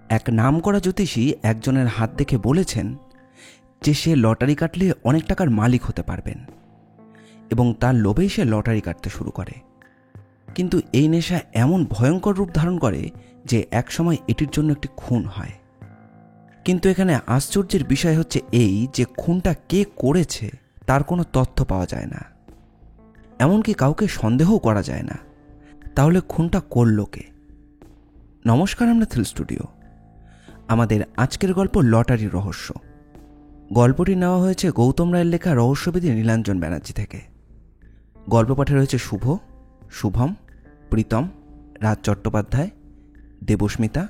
এক নামকরা জ্যোতিষী একজনের হাত দেখে বলেছেন যে সে লটারি কাটলে অনেক টাকার মালিক হতে পারবেন, এবং তার লোভেই সে লটারি কাটতে শুরু করে। কিন্তু এই নেশা এমন ভয়ঙ্কর রূপ ধারণ করে যে একসময় এটির জন্য একটি খুন হয়। কিন্তু এখানে আশ্চর্যের বিষয় হচ্ছে এই যে খুনটা কে করেছে তার কোনো তথ্য পাওয়া যায় না, এমনকি কাউকে সন্দেহও করা যায় না। তাহলে খুনটা করল কে? নমস্কার, আমরা থ্রিল স্টুডিও। আমাদের আজকের গল্প লটারির রহস্য। গল্পটি নেওয়া হয়েছে গৌতম রায়ের লেখা রহস্যবিদী নীলাঞ্জন ব্যানার্জি থেকে। গল্প পাঠে রয়েছে শুভ, শুভম, প্রীতম, রাজ চট্টোপাধ্যায়, দেবস্মিতা,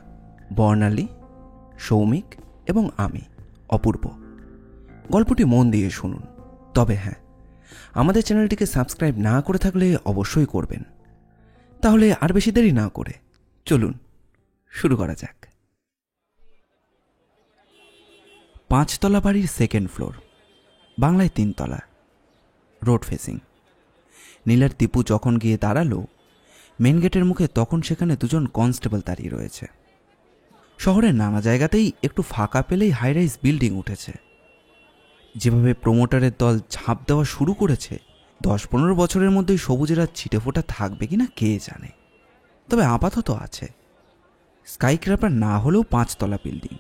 বর্ণালী, সৌমিক এবং আমি অপূর্ব। গল্পটি মন দিয়ে শুনুন। তবে হ্যাঁ, আমাদের চ্যানেলটিকে সাবস্ক্রাইব না করে থাকলে অবশ্যই করবেন। তাহলে আর বেশি দেরি না করে চলুন শুরু করা যাক। 5 তলা বাড়ির সেকেন্ড ফ্লোর, বাংলায় 3 তলা, রোড ফেসিং। নীলার দীপু যখন গিয়ে দাঁড়ালো মেন গেটের মুখে, তখন সেখানে দুজন কনস্টেবল দাঁড়িয়ে রয়েছে। শহরের নানা জায়গাতেই একটু ফাঁকা পেলেই হাইরাইজ বিল্ডিং উঠেছে। যেভাবে প্রমোটারের দল ঝাঁপ দেওয়া শুরু করেছে, 10-15 বছরের মধ্যেই সবুজের আর ছিটে ফোটা থাকবে কিনা কে জানে। তবে আপাতত আছে। স্কাইক্র্যাপার না হলেও 5 তলা বিল্ডিং,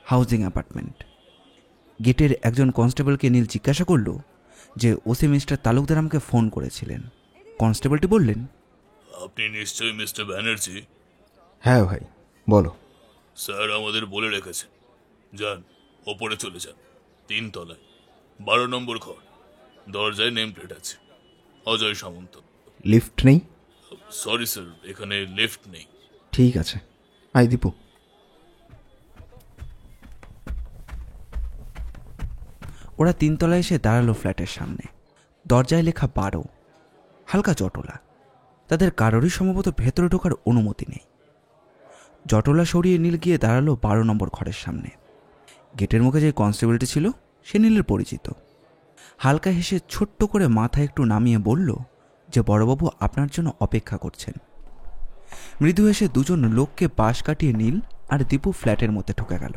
হাউজিং অ্যাপার্টমেন্ট। গেটের একজন কনস্টেবলকে নীল জিজ্ঞাসা করল যে ওসি মিস্টার তালুকদার আমাকে ফোন করেছিলেন। কনস্টেবলটি বললেন, আপনি নিশ্চয়ই মিস্টার ব্যানার্জি? হ্যাঁ ভাই, বলো। স্যার আমাদের বলে রেখেছেন, যান ওপরে চলে যান, 3 তলায় 12 নম্বর ঘর, দরজায় নেম প্লেট আছে, অজয় সামন্ত। লিফট নেই? সরি স্যার, এখানে লিফট নেই। ঠিক আছে, আই দীপু। ওরা 3 তলায় এসে দাঁড়ালো ফ্ল্যাটের সামনে। দরজায় লেখা 12, হালকা জটলা। তাদের কারোরই সম্ভবত ভেতরে ঢোকার অনুমতি নেই। জটলা সরিয়ে নীল গিয়ে দাঁড়ালো 12 নম্বর ঘরের সামনে। গেটের মুখে যে কনস্টেবলটি ছিল সে নীলের পরিচিত। হালকা হেসে ছোট্ট করে মাথা একটু নামিয়ে বলল যে বড়বাবু আপনার জন্য অপেক্ষা করছেন। মৃদু হেসে দুজন লোককে পাশ কাটিয়ে নীল আর দীপু ফ্ল্যাটের মধ্যে ঢুকে গেল।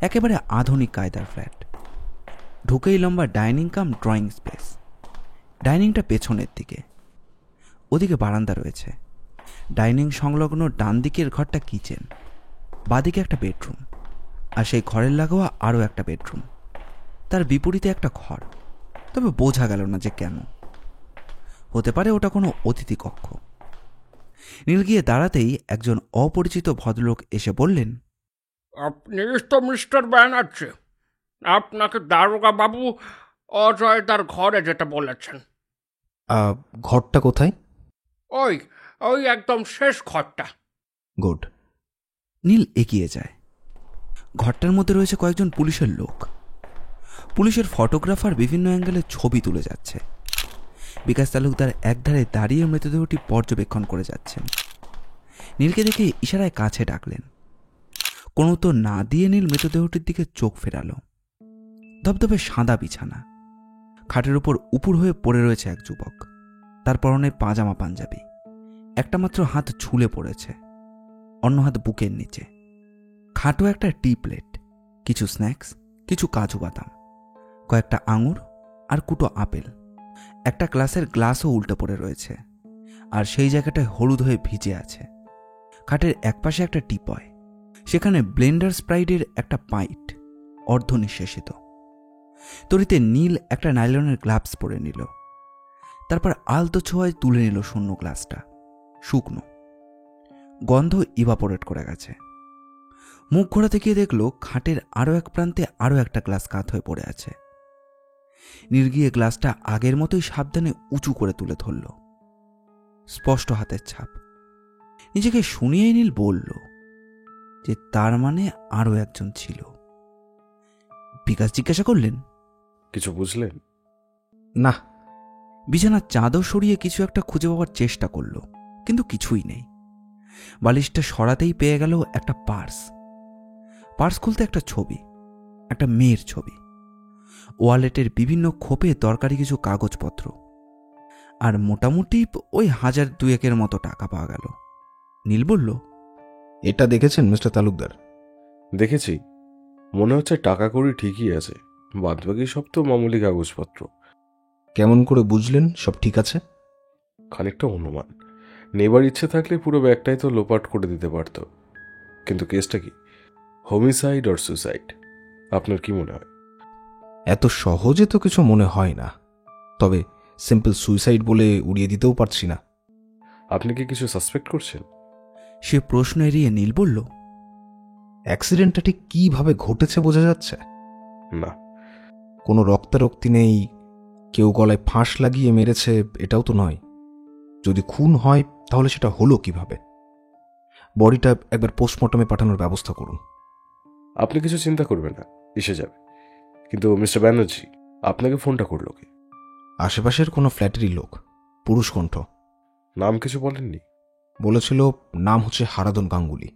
একেবারে আধুনিক কায়দার ফ্ল্যাট। ঢুকেই লম্বা ডাইনিং কাম ড্রয়িং স্পেস। ডাইনিংটা পেছনের দিকে, ওদিকে বারান্দা রয়েছে। ডাইনিং সংলগ্ন ডান দিকের ঘরটা কিচেন, বাদিকে একটা বেডরুম, আর সেই ঘরের লাগোয়া আরও একটা বেডরুম। তার বিপরীতে একটা ঘর, তবে বোঝা গেল না যে কেন। হতে পারে ওটা কোনো অতিথি কক্ষ। নীল গিয়ে দাঁড়াতেই একজন অপরিচিত ভদ্রলোক এসে বললেন, আপনি তো মিস্টার ব্যানার্জি? আপনাকে দারোগা বাবু অজয় তার ঘরে যেতে বলেছেন। ঘরটা কোথায়? ওই ওই একদম শেষ ঘরটা। গুড। নীল এগিয়ে যায়। ঘরটার মধ্যে রয়েছে কয়েকজন পুলিশের লোক। পুলিশের ফটোগ্রাফার বিভিন্ন অ্যাঙ্গেলে ছবি তুলে যাচ্ছে। বিকাশ তালুকদার একধারে দাঁড়িয়ে মৃতদেহটি পর্যবেক্ষণ করে যাচ্ছেন। নীলকে দেখে ইশারায় কাছে ডাকলেন। কোনো উত্তর না দিয়ে নীল মৃতদেহটির দিকে চোখ ফেরালো। ধবধবে সাদা বিছানা, খাটের উপর উপুর হয়ে পড়ে রয়েছে এক যুবক। তার পরনে পাজামা পাঞ্জাবি। একটা মাত্র হাত ঝুলে পড়েছে, অন্য হাত বুকের নিচে। খাটো একটা টি প্লেট, কিছু স্ন্যাক্স, কিছু কাজু বাদাম, কয়েকটা আঙুর আর কুটো আপেল। একটা গ্লাসের গ্লাসও উল্টে পড়ে রয়েছে, আর সেই জায়গাটায় হলুদ হয়ে ভিজে আছে। খাটের একপাশে একটা টিপয়, সেখানে ব্লেন্ডার স্প্রাইটের একটা পাইট অর্ধনিঃশেষিত। তরিতে নীল একটা নাইলনের গ্লাভস পরে নিল। তারপর আলতো ছোঁয়ায় তুলে নিল শূন্য গ্লাসটা। শুকনো, গন্ধ ইভাপোরেট করে গেছে। মুখ ঘোরাতে গিয়ে দেখল খাটের আরও এক প্রান্তে আরও একটা গ্লাস কাত হয়ে পড়ে আছে। নীল গিয়ে গ্লাসটা আগের মতোই সাবধানে উঁচু করে তুলে ধরল। স্পষ্ট হাতের ছাপ। নিজেকে শুনিয়েই নীল বলল যে তার মানে আরও একজন ছিল। বিকাশ জিজ্ঞাসা করলেন, কিছু বুঝলেন? না। বিছানার চাদর সরিয়ে কিছু একটা খুঁজে পাওয়ার চেষ্টা করল, কিন্তু কিছুই নেই। বালিশটা সরাতেই পেয়ে গেল একটা পার্স। পার্স খুলতে একটা ছবি, একটা মেয়ের ছবি। ওয়ালেটের বিভিন্ন খোপে দরকারি কিছু কাগজপত্র, আর মোটামুটি ওই 1000-2-1 মতো টাকা পাওয়া গেল। নীল বলল, এটা দেখেছেন মিস্টার তালুকদার? দেখেছি, মনে হচ্ছে টাকা কড়ি ঠিকই আছে, বাদবাকি সব তো মামুলি কাগজপত্র। কেমন করে বুঝলেন সব ঠিক আছে? খানিকটা অনুমান। নেবার ইচ্ছে থাকলে পুরো ব্যাগটাই তো লোপাট করে দিতে পারত। কিন্তু কেসটা কি, হোমিসাইড অর সুসাইড? আপনার কি মনে হয়? এত সহজে তো কিছু মনে হয় না, তবে সিম্পল সুইসাইড বলে উড়িয়ে দিতেও পারছি না। আপনি কি কিছু সাসপেক্ট করছেন? সে প্রশ্ন এড়িয়ে নীল বলল, অ্যাক্সিডেন্টটা ঠিক কিভাবে ঘটেছে বোঝা যাচ্ছে? না। কোনো রক্তারক্তি নেই, কেউ গলায় ফাঁস লাগিয়ে মেরেছে এটাও তো নয়। যদি খুন হয় তাহলে সেটা হলো কিভাবে? বডিটা একবার পোস্টমর্টমে পাঠানোর ব্যবস্থা করুন। আপনি কিছু চিন্তা করবেন না, এসে যাবে। কিন্তু মিস্টার ব্যানার্জি, আপনাকে ফোনটা করলো কে? আশেপাশের কোনো ফ্ল্যাটেরই লোক, পুরুষ কণ্ঠ। নাম কিছু বলেননি? বলেছিল নাম হচ্ছে হারাধন গাঙ্গুলি।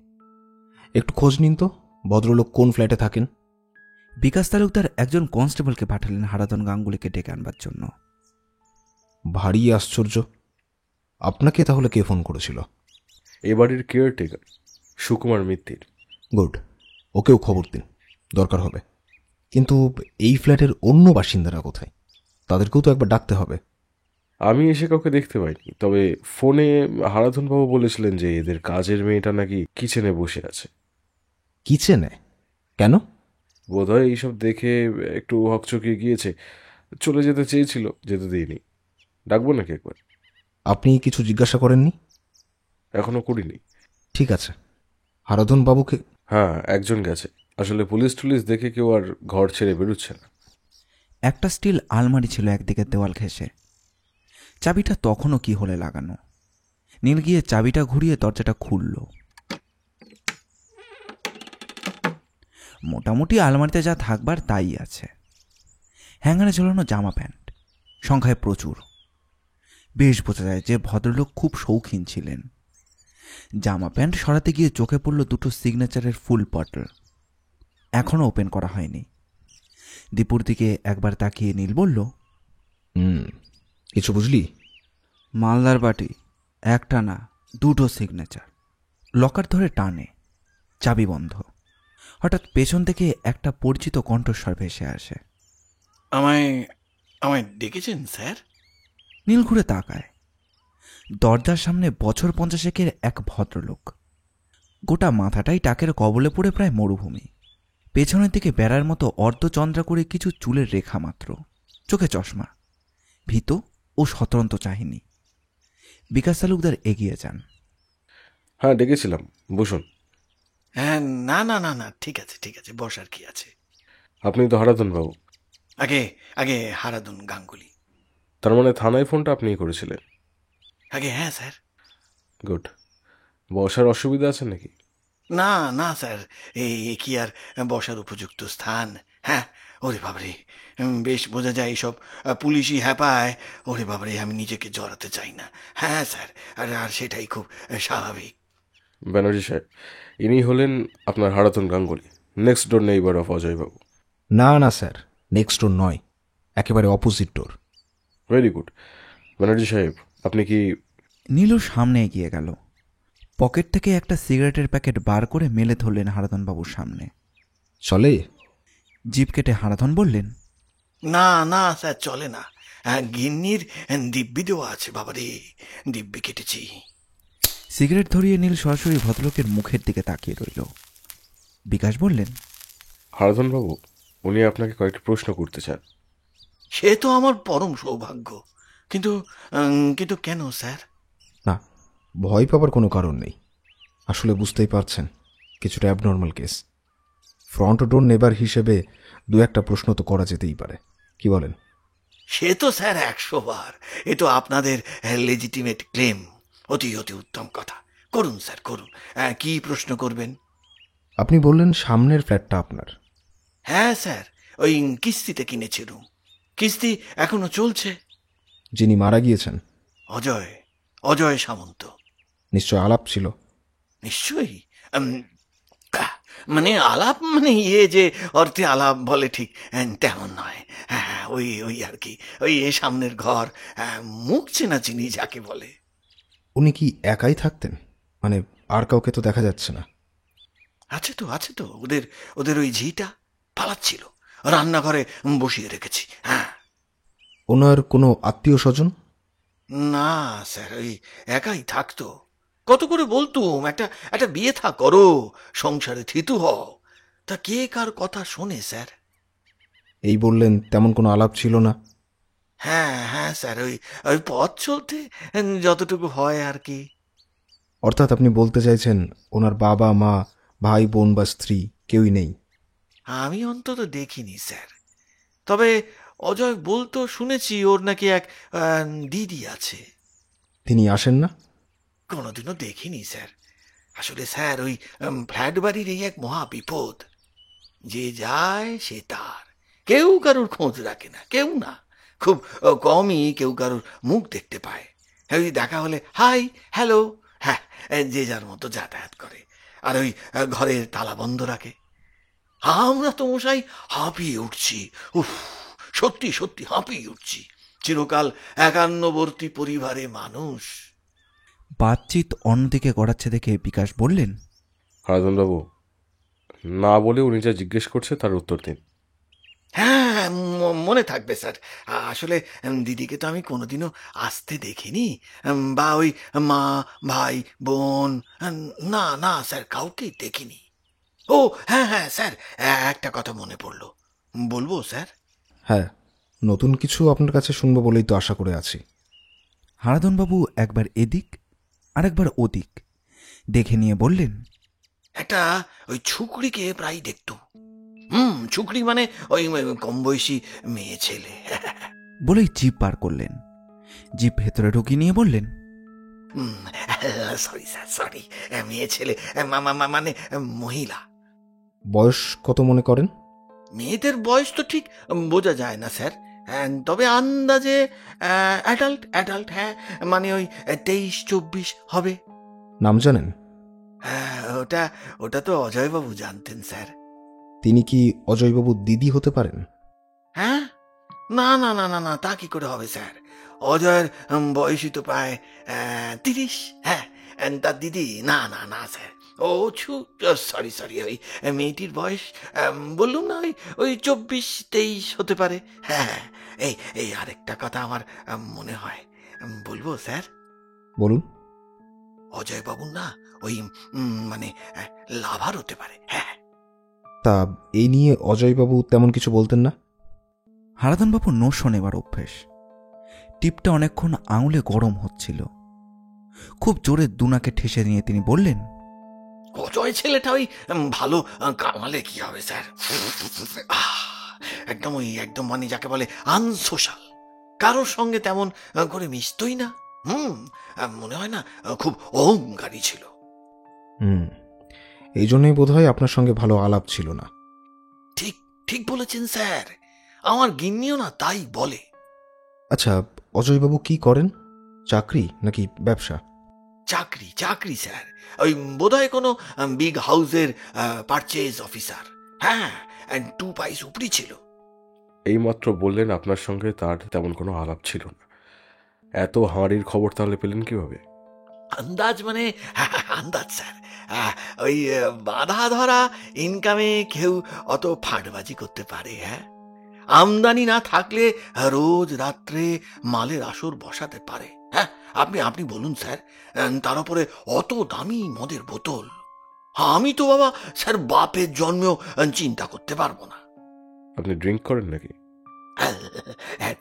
একটু খোঁজ নিন তো, ভদ্রলোক কোন ফ্ল্যাটে থাকেন। বিকাশ তালুকদার একজন কনস্টেবলকে পাঠালেন হারাধন গাঙ্গুলিকে ডেকে আনবার জন্য। ভারী আশ্চর্য, আপনাকে তাহলে কে ফোন করেছিল? এ বাড়ির কেয়ারটেকার সুকুমার মিত্তির। গুড, ওকেও খবর দিন, দরকার হবে। কিন্তু এই ফ্ল্যাটের অন্য বাসিন্দারা কোথায়? তাদেরকেও তো একবার ডাকতে হবে। আমি এসে কাউকে দেখতে পাইনি, তবে ফোনে হারাধনবাবু বলেছিলেন যে এদের কাজের মেয়েটা নাকি কিচেনে বসে আছে। কিচেনে? কেন? বোধহয় এইসব দেখে একটু হকচকিয়ে গিয়েছে, চলে যেতে চেয়েছিল, যেতে দিইনি। ডাকবো নাকি একবার? আপনি কিছু জিজ্ঞাসা করেননি? এখনো করিনি। ঠিক আছে, হারাধন বাবুকে। হ্যাঁ, একজন গেছে। আসলে পুলিশ টুলিশ দেখে কেউ আর ঘর ছেড়ে বেরোচ্ছে না। একটা স্টিল আলমারি ছিল একদিকে দেওয়াল ঘেঁষে। চাবিটা তখনও কি হলে লাগানো। নীল গিয়ে চাবিটা ঘুরিয়ে দরজাটা খুলল। মোটামুটি আলমারিতে যা থাকবার তাই আছে। হ্যাঙ্গারে ঝোলানো জামা প্যান্ট, সংখ্যায় প্রচুর। বেশ বোঝা যায় যে ভদ্রলোক খুব শৌখিন ছিলেন। জামা প্যান্ট সরাতে গিয়ে চোখে পড়ল দুটো সিগনেচারের ফুল বটল, এখনও ওপেন করা হয়নি। দীপুর দিকে একবার তাকিয়ে নীল বলল, কিছু বুঝলি? মালদার বাটি, একটা না দুটো সিগনেচার। লকার ধরে টানে, চাবি বন্ধ। হঠাৎ পেছন থেকে একটা পরিচিত কণ্ঠস্বর ভেসে আসে। আমায় আমায় ডেকেছেন স্যার? নীল ঘুরে তাকায়। দরজার সামনে বছর 50 এক ভদ্রলোক। গোটা মাথাটাই টাকের কবলে পড়ে প্রায় মরুভূমি। পেছনের দিকে বেড়ার মতো অর্ধচন্দ্রা করে কিছু চুলের রেখা মাত্র, চোখে চশমা। ভীত ও স্বতন্ত্র চাহিনি। বিকাশ তালুকদার এগিয়ে যান। হ্যাঁ, ডেকেছিলাম, বসুন। হ্যাঁ, না না না না, ঠিক আছে ঠিক আছে, বসার কি আছে। আপনি তো হারাধনবাবু। আগে আগে হারাধন গাঙ্গুলি। তার মানে থানায় ফোনটা আপনিই করেছিলেন? আগে হ্যাঁ স্যার। গুড। বসার অসুবিধা আছে নাকি? না না স্যার, এই কি আর বসার উপযুক্ত স্থান? হ্যাঁ, ওরে বাবারে, বেশ বোঝা যায় এইসব পুলিশি হ্যাপায়। ওরে বাবারে, আমি নিজেকে জড়াতে চাই না। হ্যাঁ স্যার, আর সেটাই খুব স্বাভাবিক। ব্যানার্জি সাহেব, ইনি হলেন আপনার Haradhan Ganguly, next door neighbour of অজয়বাবু। না না স্যার, নেক্সট ডোর নয়, একেবারে opposite door. Very good. Banerjee সাহেব, আপনি কি? নীলু সামনে এগিয়ে গেল। পকেট থেকে একটা সিগারেটের প্যাকেট বার করে মেলে ধরলেন হারাধনবাবুর সামনে। চলে? জিভ কেটে হারাধন বললেন, না না স্যার, চলে না। গিন্নির দিব্যি দেওয়া আছে বাবারে, দিব্যি কেটেছি। সিগারেট ধরিয়ে নীল সরাসরি ভদ্রলোকের মুখের দিকে তাকিয়ে রইল। বিকাশ বললেন, হারাধনবাবু, উনি আপনাকে কয়েকটি প্রশ্ন করতে চান। সে তো আমার পরম সৌভাগ্য, কিন্তু কিন্তু কেন স্যার? না, ভয় পাবার কোনো কারণ নেই। আসলে বুঝতেই পারছেন, কিছুটা অ্যাবনর্মাল কেস। ফ্রন্ট ডোর নেবার হিসেবে দু একটা প্রশ্ন তো করা যেতেই পারে, কি বলেন? সে তো স্যার 100 বার। এ তো আপনাদের লেজিটিমেট ক্লেম। অতি অতি উত্তম কথা, করুন স্যার করুন। কি প্রশ্ন করবেন? আপনি বললেন সামনের ফ্ল্যাটটা আপনার। হ্যাঁ স্যার, ওই কিস্তিতে কিনেছি রুম। কিস্তি এখনো চলছে। যিনি মারা গিয়েছেন? অজয়, অজয় সামন্ত। নিশ্চয় আলাপ ছিল। নিশ্চয়ই। মানে আলাপ, মানে ইয়ে যে অর্থে আলাপ বলে ঠিক তেমন নয়। হ্যাঁ, ওই ওই আর কি, ওই সামনের ঘর, মুখ চেনা চিনি যাকে বলে। উনি কি একাই থাকতেন? মানে আর কাউকে তো দেখা যাচ্ছে না। আছে তো ওদের ওদের ওই ঝিটা পালাচ্ছিল, রান্নাঘরে বসিয়ে রেখেছি। হ্যাঁ। ওনার কোনো আত্মীয় স্বজন? না স্যার, ওই একাই থাকতো। কত করে বলতুম একটা একটা বিয়ে থা করো, সংসারে থিতু হও, তা কে কার কথা শোনে স্যার? এই বললেন, তেমন কোনো আলাপ ছিল না? হ্যাঁ স্যার, ওই ওই পথ চলতে যতটুকু হয় আর কি। অর্থাৎ আপনি বলতে চাইছেন ওনার বাবা মা, ভাই বোন বা স্ত্রী কেউই নেই? আমি অন্তত দেখিনি স্যার, তবে অজয় বলতো শুনেছি ওর নাকি এক দিদি আছে। তিনি আসেন না? কোনোদিনও দেখিনি স্যার। আসলে স্যার ওই ফ্ল্যাট বাড়ির এই এক মহা বিপদ, যে যায় সে তার, কেউ কারুর খোঁজ রাখে না, কেউ না, খুব কমই কেউ কারুর মুখ দেখতে পায়। ওই দেখা হলে হাই হ্যালো, হ্যাঁ, যে যার মতো যাতায়াত করে, আর ওই ঘরের তালা বন্ধ রাখে। আমরা তো মশাই হাঁপিয়ে উঠছি, উফ, সত্যি সত্যি হাঁপিয়ে উঠছি, চিরকাল একান্নবর্তী পরিবারে মানুষ। বাতচিত অন্যদিকে গড়াচ্ছে দেখে বিকাশ বললেন, হারাধনবাবু, না বলে উনি যা জিজ্ঞেস করছে তার উত্তর দিন। হ্যাঁ, মনে থাকবে স্যার। আসলে দিদিকে তো আমি কোনোদিনও আসতে দেখিনি, বা ওই মা ভাই বোন, না না স্যার, কাউকেই দেখিনি। ও হ্যাঁ স্যার, একটা কথা মনে পড়লো, বলবো স্যার? হ্যাঁ, নতুন কিছু আপনার কাছে শুনবো বলেই তো আশা করে আছি। হারাধনবাবু একবার এদিক আরেকবার ওদিক দেখে নিয়ে বললেন, একটা ওই ছুকরিকে প্রায় দেখতো। ছুকরি মানে ওই কম বয়সী মেয়ে ছেলে। বলেই জিপ বার করলেন। জিপ ভেতরে ঢুকিয়ে নিয়ে বললেন, সরি স্যার, সরি, মেয়ে ছেলে মানে মহিলা। বয়স কত মনে করেন? মেয়েদের বয়স তো ঠিক বোঝা যায় না স্যার, তবে আন্দাজে অ্যাডাল্ট, হ্যাঁ, মানে ওই 23-24 হবে। নাম জানেন? হ্যাঁ, ওটা ওটা তো অজয়বাবু জানতেন স্যার। তিনি কি অজয়বাবুর দিদি হতে পারেন? হ্যাঁ, না না না না না, তা কি করে হবে স্যার? অজয়ের বয়সই তো প্রায় 30। হ্যাঁ, তার দিদি না না না স্যার, ও সরি, ওই মেয়েটির বয়স বললুম না, ওই 24-23 হতে পারে। হ্যাঁ, এই এই আরেকটা কথা আমার মনে হয়, বলবো স্যার? বলুন। অজয় বাবু না ওই মানে লাভার হতে পারে। হ্যাঁ। তা এই নিয়ে অজয়বাবু তেমন কিছু বলতেন না? হারাধনবাবু নো শোনেবার অভ্যেস। টিপটা অনেকক্ষণ আঙুলে গরম হচ্ছিল। খুব জোরে দুনাকে ঠেসে নিয়ে তিনি বললেন, অজয় ছেলেটা ওই ভালো কামালে কি হবে স্যার, একদম মানে যাকে বলে আনসোশাল, কারোর সঙ্গে তেমন করে মিশতই না। মনে হয় না খুব অহংকারী ছিল। এই জন্যই বোধহয় আপনার সঙ্গে ভালো আলাপ ছিল না। ঠিক ঠিক বলেছেন স্যার, আমার গিন্নিও না তাই বলে। আচ্ছা, অজয়বাবু কি করেন? চাকরি নাকি ব্যবসা? চাকরি স্যার, ওই বোধহয় কোনো বিগ হাউসের পারচেজ অফিসার। হ্যাঁ, 2 পাইস উপরি ছিল। এইমাত্র বললেন আপনার সঙ্গে তার তেমন কোনো আলাপ ছিল না, এত হাঁড়ির খবর তাহলে পেলেন কিভাবে? আন্দাজ মানে আন্দাজ স্যার, ওই বাঁধা ধরা ইনকামে কেউ অত ফাঁটবাজি করতে পারে? হ্যাঁ, আমদানি না থাকলে রোজ রাত্রে মালের আসর বসাতে পারে। হ্যাঁ, আপনি বলুন স্যার, তার উপরে অত দামি মদের বোতল, আমি তো বাবা স্যার বাপের জন্মেও চিন্তা করতে পারবো না। আপনি ড্রিঙ্ক করেন নাকি?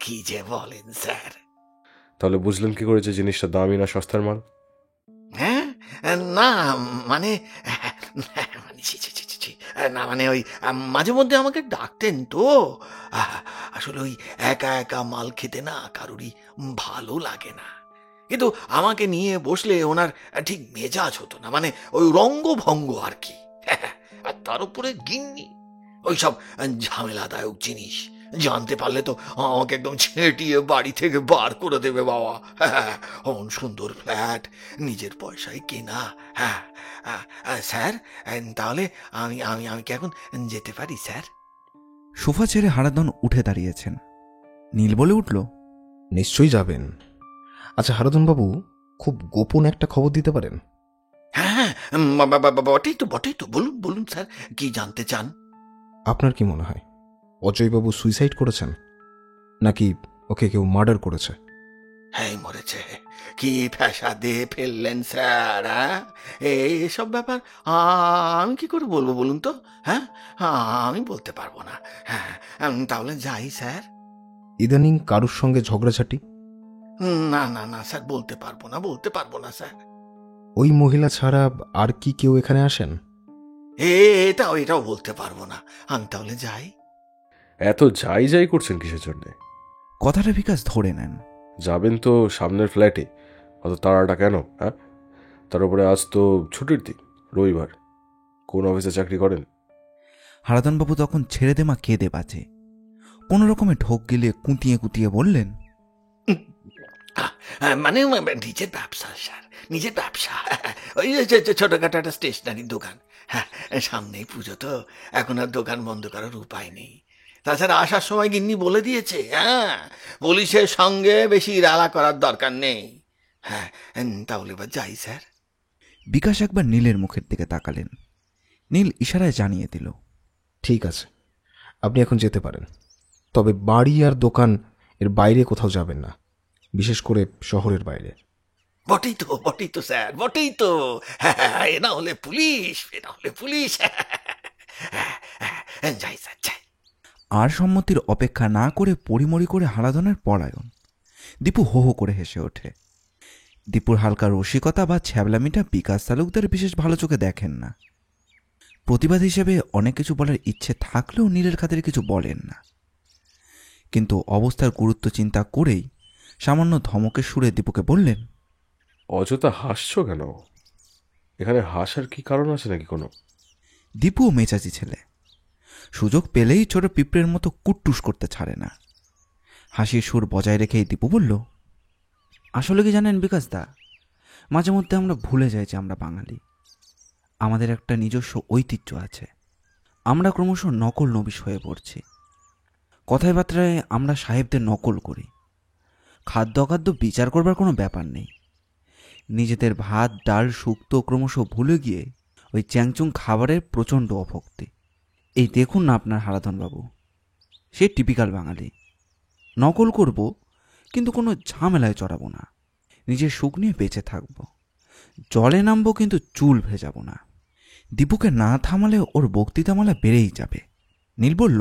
কি যে বলেন স্যার! তাহলে বুঝলেন কি করে যে জিনিসটা দামি না সস্তার মাল? হ্যাঁ, না মানে না মানে ওই মাঝে মধ্যে আমাকে ডাকতেন তো, আসলে ওই একা মাল খেতে না কারুরই ভালো লাগে না, কিন্তু আমাকে নিয়ে বসলে ওনার ঠিক মেজাজ হতো না, মানে ওই রঙ্গভঙ্গ আর কি। আর তার উপরে গিন্নি, ওইসব ঝামেলাদায়ক জিনিস জানতে পারলে তো আমাকে একদম ছেঁটিয়ে বাড়ি থেকে বার করে দেবে বাবা। হ্যাঁ, সুন্দর ফ্ল্যাট, নিজের পয়সায় কেনা। হ্যাঁ স্যার, তাহলে আমি আমি আমি কি এখন যেতে পারি স্যার? সোফা ছেড়ে হারাধন উঠে দাঁড়িয়েছেন। নীল বলে উঠল, নিশ্চয়ই যাবেন। আচ্ছা হারাধনবাবু, খুব গোপন একটা খবর দিতে পারেন? হ্যাঁ, বটেই তো, বলুন বলুন স্যার, কি জানতে চান? আপনার কি মনে হয় অজয়বাবু সুইসাইড করেছেন, নাকি ওকে কেউ মার্ডার করেছে? হ্যাঁ, মরেছে। কি ফ্যাসাদে ফেললেন স্যার, হ্যাঁ? এসব ব্যাপার আমি কি করে বলবো বলুন তো? হ্যাঁ, আমি বলতে পারবো না। হ্যাঁ, তাহলে যাই স্যার? ইদানিং কারুর সঙ্গে ঝগড়াঝাটি? না না না স্যার, বলতে পারবো না স্যার। ওই মহিলা ছাড়া আর কি কেউ এখানে আসেন? এটাও বলতে পারবো না। আমি তাহলে যাই? এত যাই যাই করছেন কিসের জন্যে? কথাটা বিকাশ ধরে নেন। যাবেন তো সামনের ফ্ল্যাটে, অত তাড়াটা কেন? হ্যাঁ, তার উপরে আজ তো ছুটির দিন, রবিবার। কোন অফিসে চাকরি করেন? হারাধনবাবু তখন ছেড়ে দেমা কেঁদে বাঁচে কোনো রকমে ঢোক গিলিয়ে কুঁতিয়ে কুঁতিয়ে বললেন, মানে নিজের ব্যবসা স্যার, নিজের ব্যবসা। ওই যে ছোটখাটো একটা স্টেশনারি দোকান। হ্যাঁ, সামনেই পুজো তো, এখন আর দোকান বন্ধ করার উপায় নেই। তাছাড়া আসার সময় গিন্নি বলে দিয়েছে, হ্যাঁ, পুলিশের সঙ্গে বেশি রালা করার দরকার নেই। হ্যাঁ, তাহলে এবার যাই স্যার? বিকাশ একবার নীলের মুখের দিকে তাকালেন। নীল ইশারায় জানিয়ে দিল, ঠিক আছে, আপনি এখন যেতে পারেন, তবে বাড়ি আর দোকান এর বাইরে কোথাও যাবেন না, বিশেষ করে শহরের বাইরে। বটেই তো স্যার, বটেই তো। হ্যাঁ, এ না হলে পুলিশ। যাই স্যার, যাই। আর সম্মতির অপেক্ষা না করে পরিমরি করে হারাধনের পলায়ন। দীপু হো হো করে হেসে ওঠে। দীপুর হালকা রসিকতা বা ছ্যাবলামিটা বিকাশ তালুকদার বিশেষ ভালো চোখে দেখেন না। প্রতিবাদ হিসেবে অনেক কিছু বলার ইচ্ছে থাকলেও নীলের খাতিরে কিছু বলেন না, কিন্তু অবস্থার গুরুত্ব চিন্তা করেই সামান্য ধমকের সুরে দীপুকে বললেন, অযথা হাসছো কেন? এখানে হাসার কি কারণ আছে নাকি কোনো? দীপুও মেজাজি ছেলে, সুযোগ পেলেই ছোট পিঁপড়ের মতো কুট্টুস করতে ছাড়ে না। হাসির সুর বজায় রেখেই দীপু বলল, আসলে কি জানেন বিকাশ দা, মাঝে মধ্যে আমরা ভুলে যাই যে আমরা বাঙালি। আমাদের একটা নিজস্ব ঐতিহ্য আছে। আমরা ক্রমশ নকল নবিশ হয়ে পড়ছি। কথায় বার্তায় আমরা সাহেবদের নকল করি। খাদ্য অখাদ্য বিচার করবার কোনো ব্যাপার নেই। নিজেদের ভাত ডাল শুক্তো ক্রমশ ভুলে গিয়ে ওই চ্যাংচুং খাবারের প্রচণ্ড অভক্তি। এই দেখুন না আপনার হারাধনবাবু, সে টিপিক্যাল বাঙালি। নকল করব, কিন্তু কোনো ঝামেলায় চড়াবো না। নিজের সুখ নিয়ে বেঁচে থাকব। জলে নামবো, কিন্তু চুল ভেজাবো না। দীপুকে না থামালে ওর বক্তৃতামালা বেড়েই যাবে। নীল বলল,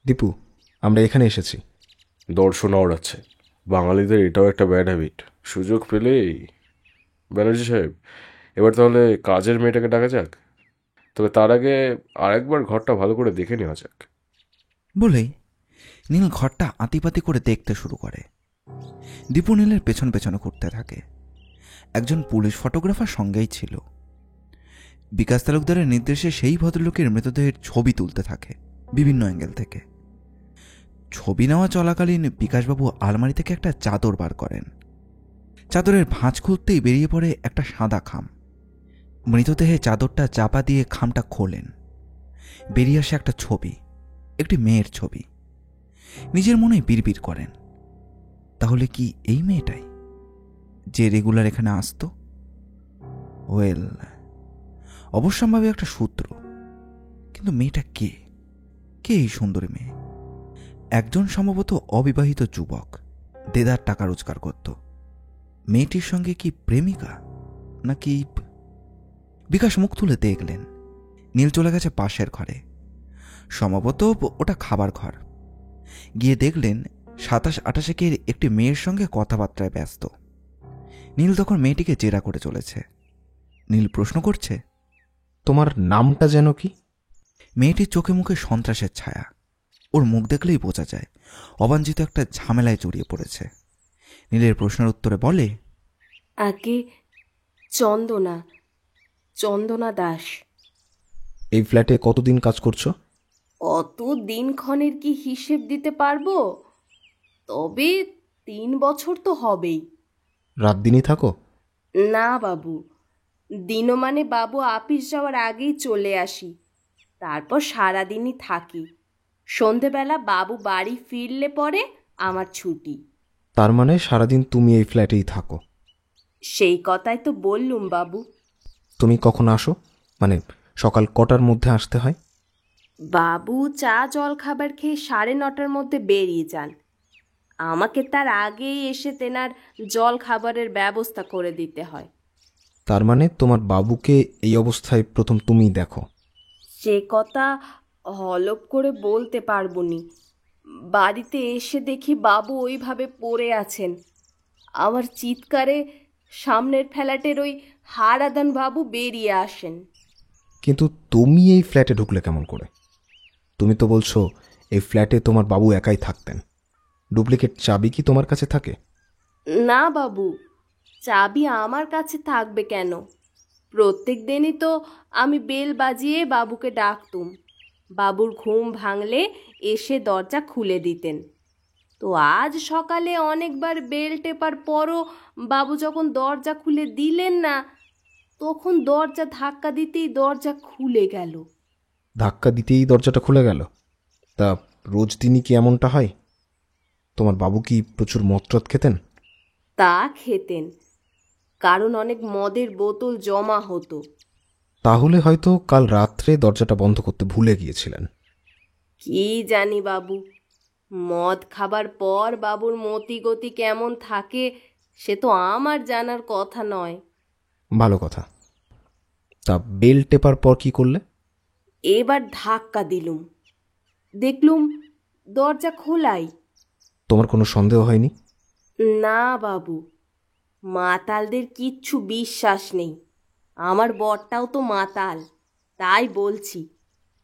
দীপু, আমরা এখানে এসেছি। দর্শনা ওড়াচ্ছে। বাঙালিদের এটাও একটা ব্যাড হ্যাবিট, সুযোগ পেলেই। ব্যানার্জি সাহেব, এবার তাহলে কাজের মেয়েটাকে ডাকা যাক। তবে তার আগে আরেকবার ঘরটা ভালো করে দেখে নেওয়া যাক। বলেই নীল ঘরটা আতিপাতি করে দেখতে শুরু করে। দীপু নীলের পেছন পেছনে ঘুরতে থাকে। একজন পুলিশ ফটোগ্রাফার সঙ্গেই ছিল। বিকাশ তালুকদারের নির্দেশে সেই ভদ্রলোকের মৃতদেহের ছবি তুলতে থাকে বিভিন্ন অ্যাঙ্গেল থেকে। ছবি নেওয়া চলাকালীন বিকাশবাবু আলমারি থেকে একটা চাদর বার করেন। চাদরের ভাঁজ খুলতেই বেরিয়ে পড়ে একটা সাদা খাম। মৃতদেহে চাদরটা চাপা দিয়ে খামটা খোলেন। বেরিয়ে আসে একটা ছবি, একটি মেয়ের ছবি। নিজের মনে বিড়বিড় করেন, তাহলে কি এই মেয়েটাই যে রেগুলার এখানে আসতো? ওয়েল, অবশ্যম্ভাবী একটা সূত্র, কিন্তু মেয়েটা কে? কে এই সুন্দরী মেয়ে? একজন সম্ভবত অবিবাহিত যুবক, দেদার টাকা রোজগার করত। মেয়েটির সঙ্গে কি প্রেমিকা নাকি? বিকাশ মুখ তুলে দেখলেন নীল চলে গেছে পাশের ঘরে। সম্ভবত ওটা খাবার ঘর। গিয়ে দেখলেন 27-28 একটি মেয়ের সঙ্গে কথাবার্তায় ব্যস্ত। নীল তখন মেয়েটিকে জেরা করে চলেছে। নীল প্রশ্ন করছে, তোমার নামটা যেন কি? মেয়েটির চোখে মুখে সন্ত্রাসের ছায়া। ওর মুখ দেখলেই বোঝা যায় অবাঞ্ছিত একটা ঝামেলায় জড়িয়ে পড়েছে। নীলের প্রশ্নের উত্তরে বলে, আগে চন্দনা দাস। এই ফ্ল্যাটে কতদিন কাজ করছো? অত দিনক্ষণের কি হিসেব দিতে পারবো, তবে 3 বছর তো হবেই। রাত দিনই থাকো? না বাবু, দিনও মানে বাবু আপিস যাওয়ার আগেই চলে আসি, তারপর সারাদিনই থাকি। সন্ধেবেলা বাবু বাড়ি ফিরলে পরে আমার ছুটি। তার মানে সারাদিন তুমি এই ফ্ল্যাটেই থাকো? সেই কথাই তো বললুম বাবু। তুমি কখন আসো, মানে সকাল কটার মধ্যে আসতে হয়? বাবু চা জল খাবার খেয়ে 9:30টার মধ্যে বেরিয়ে যান। আমাকে তার আগেই এসে তেনার জল খাবারের ব্যবস্থা করে দিতে হয়। তার মানে তোমার বাবুকে এই অবস্থায় প্রথম তুমিই দেখো? সে কথা হলপ করে বলতে পারবনি। বাড়িতে এসে দেখি বাবু ওইভাবে পড়ে আছেন। আমার চিৎকারে সামনের ফ্ল্যাটের ওই হারাদান বাবু বেরিয়ে আসেন। কিন্তু তুমি এই ফ্ল্যাটে ঢুকলে কেমন করে? তুমি তো বলছো এই ফ্ল্যাটে তোমার বাবু একাই থাকতেন। ডুপ্লিকেট চাবি কি তোমার কাছে থাকে? না বাবু, চাবি আমার কাছে থাকবে কেন? প্রত্যেক দিনই তো আমি বেল বাজিয়ে বাবুকে ডাকতুম। বাবুর ঘুম ভাঙলে এসে দরজা খুলে দিতেন। তো আজ সকালে অনেকবার বেল টেপার পরও বাবু যখন দরজা খুলে দিলেন না, তখন দরজা ধাক্কা দিতেই দরজা খুলে গেল। ধাক্কা দিতেই দরজাটা খুলে গেল? তা রোজ দিনই কি এমনটা হয়? তোমার বাবু কি প্রচুর মদটদ খেতেন? তা খেতেন, কারণ অনেক মদের বোতল জমা হতো। তাহলে হয়তো কাল রাত্রে দরজাটা বন্ধ করতে ভুলে গিয়েছিলেন। কি জানি বাবু, মদ খাবার পর বাবুর মতি গতি কেমন থাকে সে তো আমার জানার কথা নয়। ভালো কথা। তা বেল টেপার পর কি করলে? এবার ধাক্কা দিলুম, দেখলুম দরজা খোলাই। তোমার কোনো সন্দেহ হয়নি? না বাবু, মাতালদের কিচ্ছু বিশ্বাস নেই। আমার বরটাও তো মাতাল, তাই বলছি।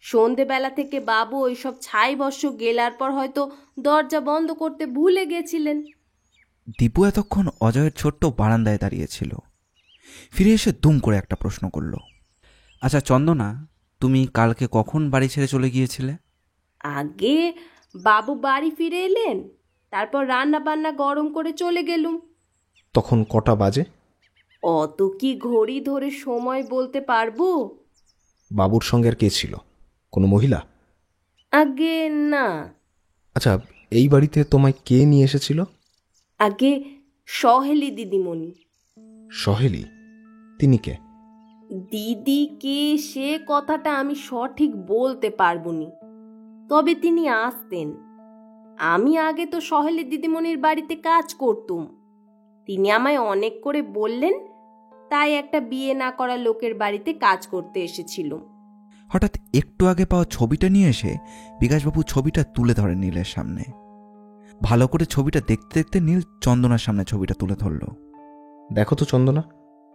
সন্ধেবেলা থেকে বাবু ওইসব ছাই বর্ষ গেলার পর হয়তো দরজা বন্ধ করতে ভুলে গেছিলেন। দীপু এতক্ষণ অজয়ের ছোট্ট বারান্দায় দাঁড়িয়েছিল। ফিরে এসে দুম করে একটা প্রশ্ন করল। আচ্ছা চন্দনা, তুমি কালকে কখন বাড়ি ছেড়ে চলে গিয়েছিলে? আগে বাবু বাড়ি ফিরে এলেন, তারপর রান্না বান্না গরম করে চলে গেলুম। তখন কটা বাজে? অত কি ঘড়ি ধরে সময় বলতে পারবো? বাবুর সঙ্গে আর কে ছিল? কোনো মহিলা? আগে না। আচ্ছা, এই বাড়িতে তোমায় কে নিয়ে এসেছিল? আগে সহেলি দিদিমণি। সহেলি? তিনি কে? দিদি কে সে কথাটা আমি সঠিক বলতে পারবো নি, তবে তিনি আসতেন। আমি আগে তো সহেলি দিদিমণির বাড়িতে কাজ করতুম। তিনি আমায় অনেক করে বললেন, তাই একটা বিয়ে না করা লোকের বাড়িতে কাজ করতে এসেছিল। হঠাৎ একটু আগে পাওয়া ছবিটা নিয়ে এসে বিকাশবাবু ছবিটা তুলে ধরেন নীলের সামনে। ভালো করে ছবিটা দেখতে দেখতে নীল চন্দনার সামনে ছবিটা তুলে ধরল। দেখো তো চন্দনা,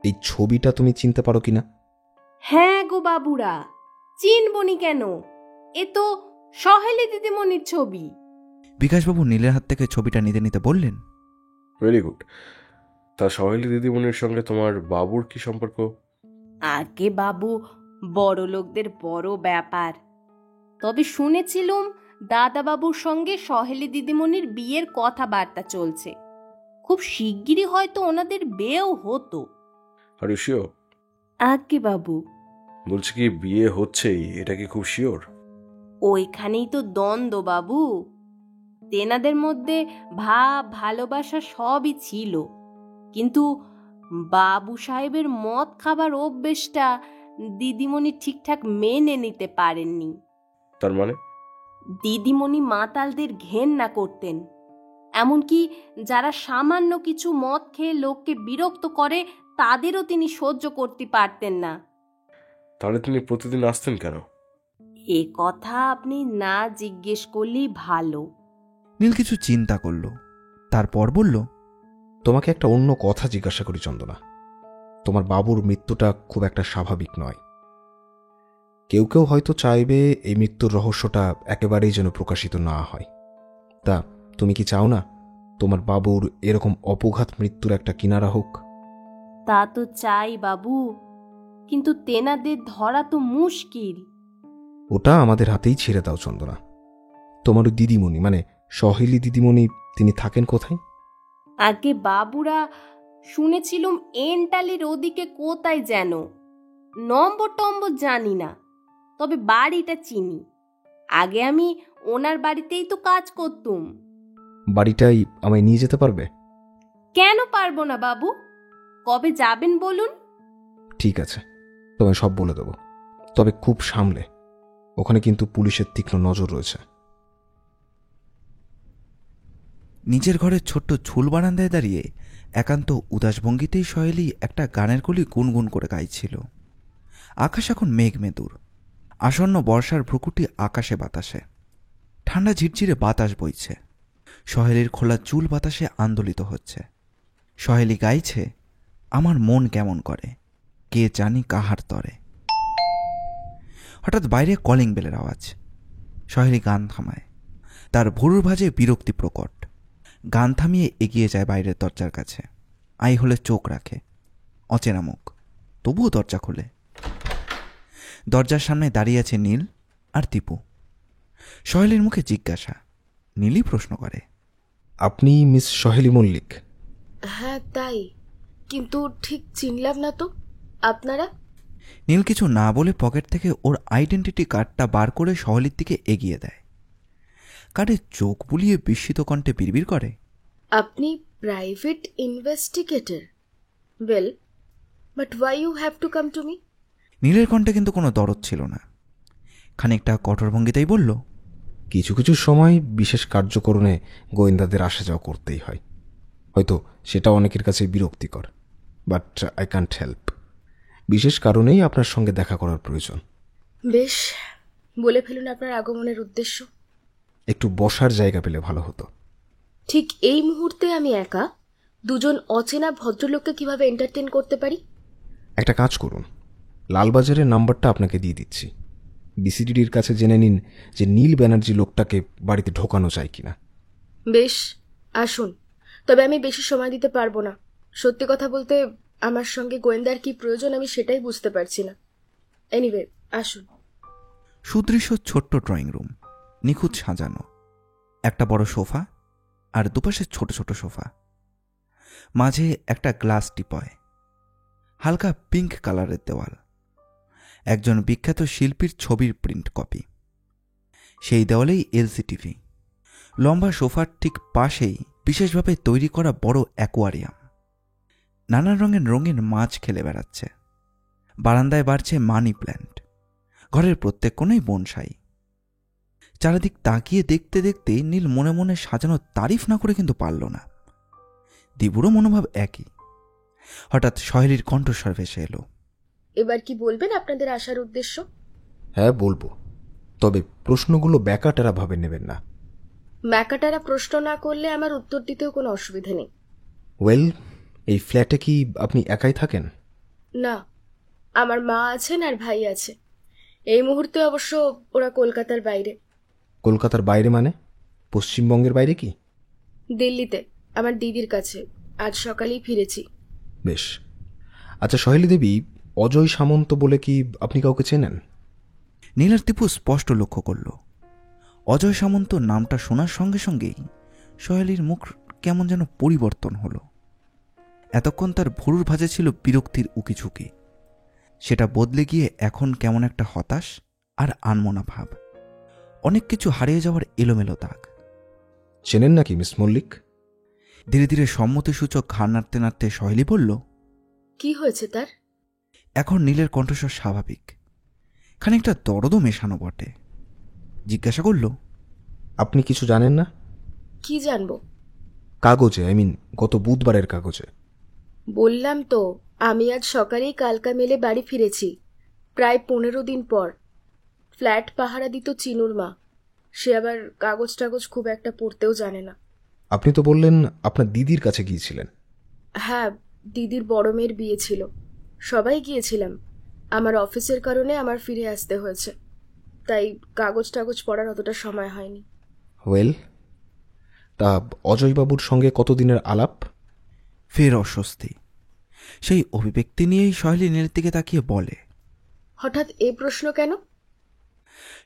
এই ছবিটা তুমি চিনতে পারো কিনা? হ্যাঁ গো বাবুরা, চিনবনি কেন? এ তো সহেলি দিদিমণির ছবি। বিকাশবাবু নীলের হাত থেকে ছবিটা নিতে নিতে বললেন, ভেরি গুড। তা সহেলি দিদিমণির সঙ্গে তোমার বাবুর কি সম্পর্ক? আগে বাবু বড় লোকদের বড় ব্যাপার। তবে শুনেছিলুম দাদাবাবুর সঙ্গে সহেলি দিদিমণির বিয়ের কথাবার্তা চলছে। খুব শিগগিরই হয়তো ওনাদের বিয়েও হতো। Are you sure? আগে বাবু, বলছি কি বিয়ে হচ্ছেই, এটা কি খুব শিওর? ওইখানেই তো দ্বন্দ্ব বাবু। তেনাদের মধ্যে ভাব ভালোবাসা সবই ছিল, কিন্তু বাবু সাহেবের মদ খাবার অভ্যেসটা দিদিমণি ঠিকঠাক মেনে নিতে পারেননি। তার মানে? দিদিমণি মাতালদের ঘেন্না করতেন। এমনকি যারা সামান্য কিছু মদ খেয়ে লোককে বিরক্ত করে তাদেরও তিনি সহ্য করতে পারতেন না। তাহলে তিনি প্রতিদিন আসতেন কেন? এ কথা আপনি না জিজ্ঞেস করলেই ভালো। নীল কিছু চিন্তা করল, তারপর বলল, তোমাকে একটা অন্য কথা জিজ্ঞাসা করি চন্দনা। তোমার বাবুর মৃত্যুটা খুব একটা স্বাভাবিক নয়। কেউ কেউ হয়তো চাইবে এই মৃত্যুর রহস্যটা একেবারেই যেন প্রকাশিত না হয়। তা তুমি কি চাও না তোমার বাবুর এরকম অপঘাত মৃত্যুর একটা কিনারা হোক? তা তো চাই বাবু, কিন্তু তেনাদের ধরা তো মুশকিল। ওটা আমাদের হাতেই ছেড়ে দাও চন্দনা। তোমার ওই দিদিমণি, মানে সহেলি দিদিমণি, তিনি থাকেন কোথায়? আগে বাবুরা শুনেছিলুম এন্টালির ওদিকে কোথায় যেন। নম্বর টম্বর জানি না, তবে বাড়িটা চিনি। আগে আমি ওনার বাড়িতেই তো কাজ করতুম। বাড়িটাই আমায় নিয়ে যেতে পারবে? কেন পারবো না বাবু, কবে যাবেন বলুন? ঠিক আছে, তোমায় সব বলে দেবো, তবে খুব সামলে। ওখানে কিন্তু পুলিশের তীক্ষ্ণ নজর রয়েছে। নিজের ঘরের ছোট্ট ঝুল বারান্দায় দাঁড়িয়ে একান্ত উদাস ভঙ্গিতেই সহেলি একটা গানের কলি গুনগুন করে গাইছিল। আকাশ এখন মেঘমেদুর, আসন্ন বর্ষার ভ্রুকুটি আকাশে বাতাসে, ঠান্ডা ঝিরঝিরে বাতাস বইছে, সহেলির খোলা চুল বাতাসে আন্দোলিত হচ্ছে। সহেলি গাইছে, আমার মন কেমন করে, কে জানি কাহার তরে। হঠাৎ বাইরে কলিং বেলের আওয়াজ। সহেলি গান থামায়, তার ভুরুর ভাঁজে বিরক্তি প্রকট। গান থামিয়ে এগিয়ে যায় বাইরের দরজার কাছে। আই হলে চোখ রাখে, অচেনা মুখ, তবুও দরজা খোলে। দরজার সামনে দাঁড়িয়ে আছে নীল আর দীপু। সহেলির মুখে জিজ্ঞাসা, নীলই প্রশ্ন করে, আপনি মিস সহেলি মল্লিক? হ্যাঁ তাই, কিন্তু ঠিক চিনলাম না তো। আপনারা? নীল কিছু না বলে পকেট থেকে ওর আইডেন্টিটি কার্ডটা বার করে সহেলির দিকে এগিয়ে দেয়। কার্ডে চোখ বুলিয়ে বিস্মিত কণ্ঠে বিড়বিড় করে, আপনি private investigator? Well, but why you have to come to me? নীলের কণ্ঠে কিন্তু কোনো দরদ ছিল না। খানিকটা কঠোর ভঙ্গিতেই বলল, কিছু কিছু সময় বিশেষ কার্যকরণে গোয়েন্দাদের আসা যাওয়া করতেই হয়। হয়তো সেটা অনেকের কাছে বিরক্তিকর, বাট আই ক্যান্ট হেল্প। বিশেষ কারণেই আপনার সঙ্গে দেখা করার প্রয়োজন। বেশ, বলে ফেলুন আপনার আগমনের উদ্দেশ্য। একটু বসার জায়গা পেলে ভালো হতো। ঠিক এই মুহূর্তে আমি একা দুজন অচেনা ভদ্রলোককে কিভাবে এন্টারটেন করতে পারি? একটা কাজ করুন, লালবাজারের নাম্বারটা আপনাকে দিয়ে দিচ্ছি। বিসিডিডির কাছে জেনে নিন যে নীল ব্যানার্জি লোকটাকে বাড়িতে ঢোকানো যায় কিনা। বেশ, আসুন। তবে আমি বেশি সময় দিতে পারবো না। সত্যি কথা বলতে আমার সঙ্গে গোয়েন্দার কি প্রয়োজন আমি সেটাই বুঝতে পারছি না। এনিওয়ে, আসুন। সুদৃশ্য ছোট্ট ড্রয়িং রুম, নিখুঁত সাজানো। একটা বড় সোফা আর দুপাশে ছোট ছোট সোফা, মাঝে একটা গ্লাস টিপয়, হালকা পিঙ্ক কালারের দেওয়াল, একজন বিখ্যাত শিল্পীর ছবির প্রিন্ট কপি। সেই দেওয়ালেই এলসি টিভি। লম্বা সোফার ঠিক পাশেই বিশেষভাবে তৈরি করা বড় অ্যাকোয়ারিয়াম। নানান রঙের রঙিন মাছ খেলে বেড়াচ্ছে। বারান্দায় বাড়ছে মানি প্ল্যান্ট। ঘরের প্রত্যেক কোণেই বনসাই। চারিদিক তাকিয়ে দেখতে দেখতে নীল মনে মনে সাজানো তারিফ না করে কিন্তু পারল না। দীপুরও মনোভাব একই। হঠাৎ সহেলির কণ্ঠস্বর ভেসে এলো, এবার কি বলবেন আপনাদের আসার উদ্দেশ্য? হ্যাঁ বলবো, তবে প্রশ্নগুলো ব্যাকাটারা ভাবে নেবেন না। ম্যাকাটারা প্রশ্ন না করলে আমার উত্তর দিতেও কোনো অসুবিধা নেই। ওয়েল, এই ফ্ল্যাটে কি আপনি একাই থাকেন? না, আমার মা আছেন আর ভাই আছে। এই মুহূর্তে অবশ্য ওরা কলকাতার বাইরে। কলকাতার বাইরে মানে পশ্চিমবঙ্গের বাইরে কি? দিল্লিতে, আমার দিদির কাছে। আজ সকালেই ফিরেছি। বেশ। আচ্ছা সহেলি দেবী, অজয় সামন্ত বলে কি আপনি কাউকে চেনেন? নীল আর দীপু স্পষ্ট লক্ষ্য করল, অজয় সামন্ত নামটা শোনার সঙ্গে সঙ্গেই সহেলির মুখ কেমন যেন পরিবর্তন হলো। এতক্ষণ তার ভুরুর ভাঁজে ছিল বিরক্তির উকিঝুঁকি, সেটা বদলে গিয়ে এখন কেমন একটা হতাশ আর আনমনা ভাব, অনেক কিছু হারিয়ে যাওয়ার এলোমেলো দাগ। চেনেন নাকি মিস মল্লিক? ধীরে ধীরে সম্মতিসূচক ঘাড় নাড়তে নাড়তে সহেলি বলল, কি হয়েছে তার? এখন নীলের কণ্ঠস্বর স্বাভাবিক, খানিকটা দরদও মেশানো বটে। জিজ্ঞাসা করল, আপনি কিছু জানেন না? কি জানবো? কাগজে, গত বুধবারের কাগজে। বললাম তো, আমি আজ সকালেই কালকা মেলে বাড়ি ফিরেছি, প্রায় 15 দিন পর। ফ্ল্যাট পাহারা দিত চিনুর মা। সে আবার কাগজ টাগজ খুব একটা পড়তেও জানে না। আপনি তো বললেন আপনার দিদির কাছে গিয়েছিলেন। হ্যাঁ, দিদির বড় মেয়ের বিয়ে ছিল, সবাই গিয়েছিলাম। আমার অফিসের কারণে আমার ফিরে আসতে হয়েছে, তাই কাগজ টাগজ পড়ার অতটা সময় হয়নি। ওয়েল, তা অজয়বাবুর সঙ্গে কতদিনের আলাপ? ফের অস্বস্তি। সেই অভিব্যক্তি নিয়েই সহেলি নীলের দিকে তাকিয়ে বলে, হঠাৎ এ প্রশ্ন কেন?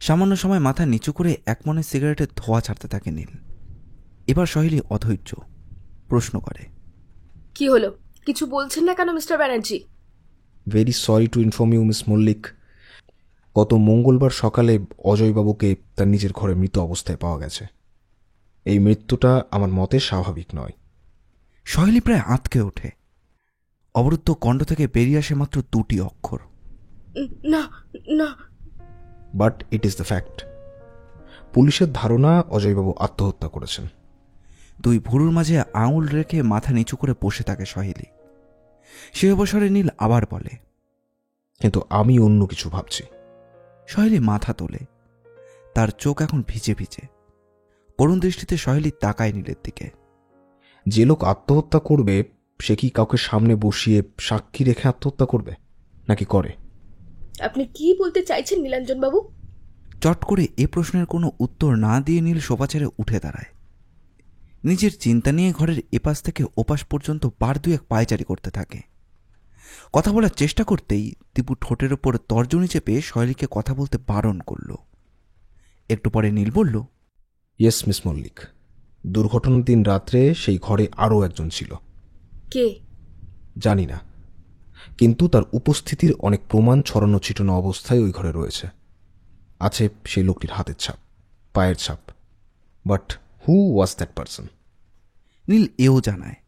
সামান্য সময় মাথা নিচু করে এক মনে সিগারেটের ধোঁয়া ছাড়তে থাকে নীল। এবার সহেলি অধৈর্য, প্রশ্ন করে, কি হলো? কিছু বলছেন না কেন mister Banerjee? Very sorry to inform you miss Mallick, গত মঙ্গলবার সকালে অজয়বাবুকে তার নিজের ঘরে মৃত অবস্থায় পাওয়া গেছে। এই মৃত্যুটা আমার মতে স্বাভাবিক নয়। সহেলি প্রায় আঁতকে ওঠে। অবরুদ্ধ কণ্ঠ থেকে বেরিয়ে আসে মাত্র 2টি অক্ষর, না না। But it is the fact. পুলিশের ধারণা অজয়বাবু আত্মহত্যা করেছেন। দুই ভুরুর মাঝে আঙুল রেখে মাথা নিচু করে বসে থাকে সহেলি। সে অবসরে নীল আবার বলে, কিন্তু আমি অন্য কিছু ভাবছি। সহেলি মাথা তোলে। তার চোখ এখন ভিজে ভিজে। করুণ দৃষ্টিতে সহেলি তাকায় নীলের দিকে। যে লোক আত্মহত্যা করবে সে কি কাউকে সামনে বসিয়ে সাক্ষী রেখে আত্মহত্যা করবে, নাকি করে? আপনি কি বলতে চাইছেন নীলাঞ্জন বাবু? চট করে এ প্রশ্নের কোনো উত্তর না দিয়ে নীল সোফা ছেড়ে উঠে দাঁড়ায়। নিজের চিন্তা নিয়ে ঘরের এপাশ থেকে ওপাশ পর্যন্ত বার দুয়েক পায়চারি করতে থাকে। কথা বলার চেষ্টা করতেই দীপু ঠোঁটের ওপর তর্জনী চেপে সহেলিকে কথা বলতে বারণ করল। একটু পরে নীল বলল, ইয়েস মিস মল্লিক, দুর্ঘটনার দিন রাত্রে সেই ঘরে আরও একজন ছিল। কে? জানি না, কিন্তু তার উপস্থিতির অনেক প্রমাণ ছড়ানো ছিটানো অবস্থায় ওই ঘরে রয়েছে। আছে সেই লোকটির হাতের ছাপ, পায়ের ছাপ। But who was that person? Neel এও জানায়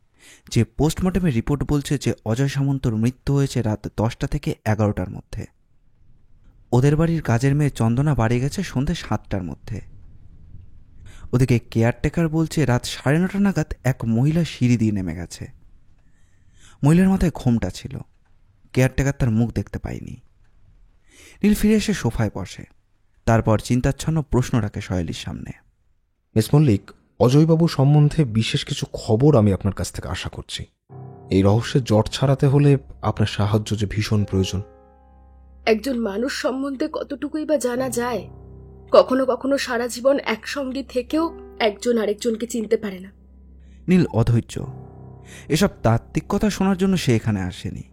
যে পোস্টমর্টমের রিপোর্ট বলছে যে অজয় সামন্তর মৃত্যু হয়েছে রাত 10টা থেকে 11টার মধ্যে। ওদের বাড়ির কাজের মেয়ে চন্দনা বাড়ি গেছে সন্ধ্যে 7টার মধ্যে। ওদিকে কেয়ারটেকার বলছে রাত 9:30 নাগাদ এক মহিলা সিঁড়ি দিয়ে নেমে গেছে। মহিলার মাথায় ঘোমটা ছিল। কেয়ারটেকার তার মুখ দেখতে পায়নি। নীল ফিরে এসে সোফায় বসে। তারপর চিন্তাচ্ছন্ন প্রশ্ন রাখে সহেলির সামনে। মিস মল্লিক, অজয়বাবু সম্বন্ধে বিশেষ কিছু খবর আমি আপনার কাছ থেকে আশা করছি। এই রহস্যের জট ছাড়াতে হলে আপনার সাহায্য যে ভীষণ প্রয়োজন। একজন মানুষ সম্বন্ধে কতটুকুই বা জানা যায়? কখনো কখনো সারা জীবন একসঙ্গে থেকেও একজন আরেকজনকে চিনতে পারে না। নীল অধৈর্য। এসব তাত্ত্বিক কথা শোনার জন্য সে এখানে আসেনি,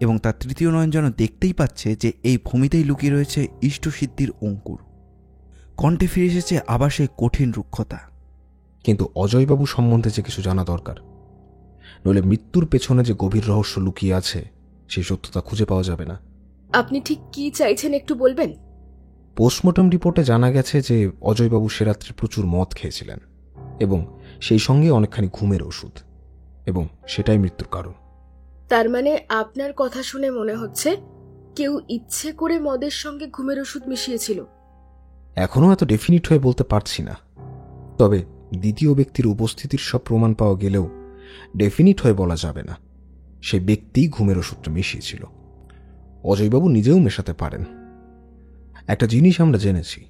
এবং তার তৃতীয় নয়ন যেন দেখতেই পাচ্ছে যে এই ভূমিতেই লুকিয়ে রয়েছে ইষ্টসিদ্ধির অঙ্কুর। কণ্ঠে ফিরে এসেছে আবার সেই কঠিন রুক্ষতা। কিন্তু অজয়বাবু সম্বন্ধে যে কিছু জানা দরকার, নইলে মৃত্যুর পেছনে যে গভীর রহস্য লুকিয়ে আছে সেই সত্যতা খুঁজে পাওয়া যাবে না। আপনি ঠিক কি চাইছেন একটু বলবেন? পোস্টমর্টম রিপোর্টে জানা গেছে যে অজয়বাবু সে রাত্রে প্রচুর মদ খেয়েছিলেন, এবং সেই সঙ্গে অনেকখানি ঘুমের ওষুধ, এবং সেটাই মৃত্যুর কারণ। তার মানে আপনার কথা শুনে মনে হচ্ছে কেউ ইচ্ছে করে মদের সঙ্গে ঘুমের ওষুধ মিশিয়েছিল। এখনও এত ডেফিনিট হয়ে বলতে পারছি না, তবে দ্বিতীয় ব্যক্তির উপস্থিতির সব প্রমাণ পাওয়া গেলেও ডেফিনিট হয়ে বলা যাবে না সেই ব্যক্তি ঘুমের ওষুধটা মিশিয়েছিল। অজয়বাবু নিজেও মেশাতে পারেন। একটা জিনিস আমরা জেনেছি,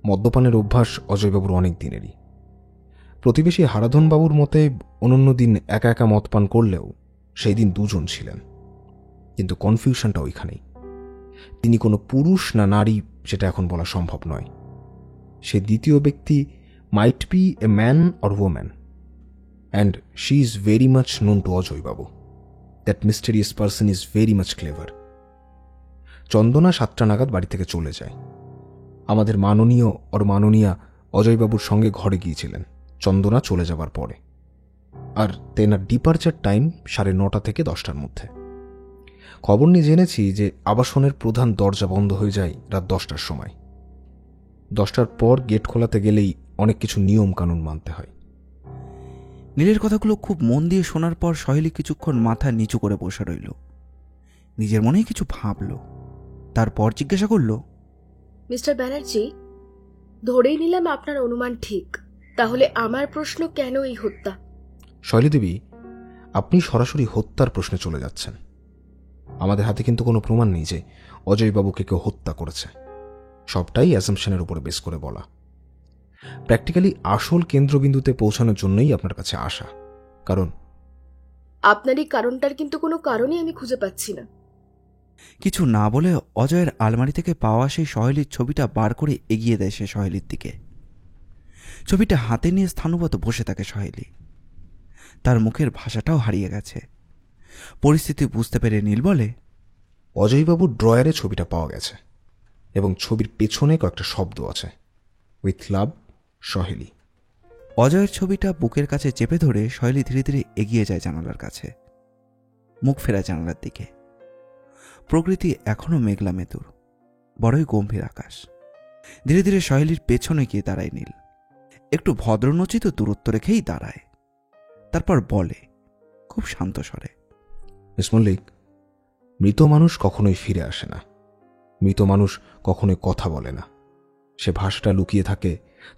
মদ্যপানের অভ্যাস অজয়বাবুর অনেক দিনেরই। প্রতিবেশী হারাধনবাবুর মতে অন্যান্য দিন একা একা মদ পান করলেও সেই দিন দুজন ছিলেন। কিন্তু কনফিউশনটা ওইখানেই, তিনি কোনো পুরুষ না নারী সেটা এখন বলা সম্ভব নয়। সে দ্বিতীয় ব্যক্তি might be a man or woman, and she is very much known to Ajoy Babu. That mysterious person is very much clever. চন্দনা 7টা নাগাদ বাড়ি থেকে চলে যায়। আমাদের মাননীয় আর মাননীয়া অজয়বাবুর সঙ্গে ঘরে গিয়েছিলেন চন্দনা চলে যাবার পরে, আর তেনার ডিপারচার টাইম 9:30 থেকে 10টার মধ্যে। খবর নিয়ে জেনেছি যে আবাসনের প্রধান দরজা বন্ধ হয়ে যায় রাত 10টার সময়। 10টার পর গেট খোলাতে গেলেই অনেক কিছু নিয়ম কানুন মানতে হয়। নীলের কথাগুলো খুব মন দিয়ে শোনার পর সহেলি কিছুক্ষণ মাথা নিচু করে বসে রইল। নিজের মনেই কিছু ভাবল। তারপর জিজ্ঞাসা করল, মিস্টার ব্যানার্জি, ধরেই নিলাম আপনার অনুমান ঠিক, তাহলে আমার প্রশ্ন কেন এই হত্যা? শৈলীদেবী, আপনি সরাসরি হত্যার প্রশ্নে চলে যাচ্ছেন। আমাদের হাতে কিন্তু কোনো প্রমাণ নেই যে অজয়বাবুকে কেউ হত্যা করেছে। সবটাই অ্যাসাম্পশনের উপরে বেস করে বলা। প্র্যাকটিক্যালি আসল কেন্দ্রবিন্দুতে পৌঁছানোর জন্যই আপনার কাছে আসা। কারণ আপনার এই কারণটার কিন্তু কোনো কারণই আমি খুঁজে পাচ্ছি না। কিছু না বলে অজয়ের আলমারি থেকে পাওয়া সেই সহেলির ছবিটা বার করে এগিয়ে দেয় সে সহেলির দিকে। ছবিটা হাতে নিয়ে স্থানবত বসে থাকে সহেলি। তার মুখের ভাষাটাও হারিয়ে গেছে। পরিস্থিতি বুঝতে পেরে নীল বলে, অজয়বাবুর ড্রয়ারে ছবিটা পাওয়া গেছে, এবং ছবির পেছনে কয়েকটা শব্দ আছে, উইথ লাভ, সহেলি। অজয়ের ছবিটা বুকের কাছে চেপে ধরে সহেলি ধীরে ধীরে এগিয়ে যায় জানালার কাছে, মুখ ফেরা জানালার দিকে। প্রকৃতি এখনো মেঘলা মেতুর, বড়ই গম্ভীর আকাশ। ধীরে ধীরে সহেলির পেছনে গিয়ে দাঁড়ায় নীল। একটু ভদ্রনচিত দূরত্ব রেখেই দাঁড়ায়। তারপর বলে খুব শান্ত স্বরে, মিস মল্লিক, মৃত মানুষ কখনোই ফিরে আসে না, মৃত মানুষ কখনোই কথা বলে না, সে ভাষাটা লুকিয়ে থাকে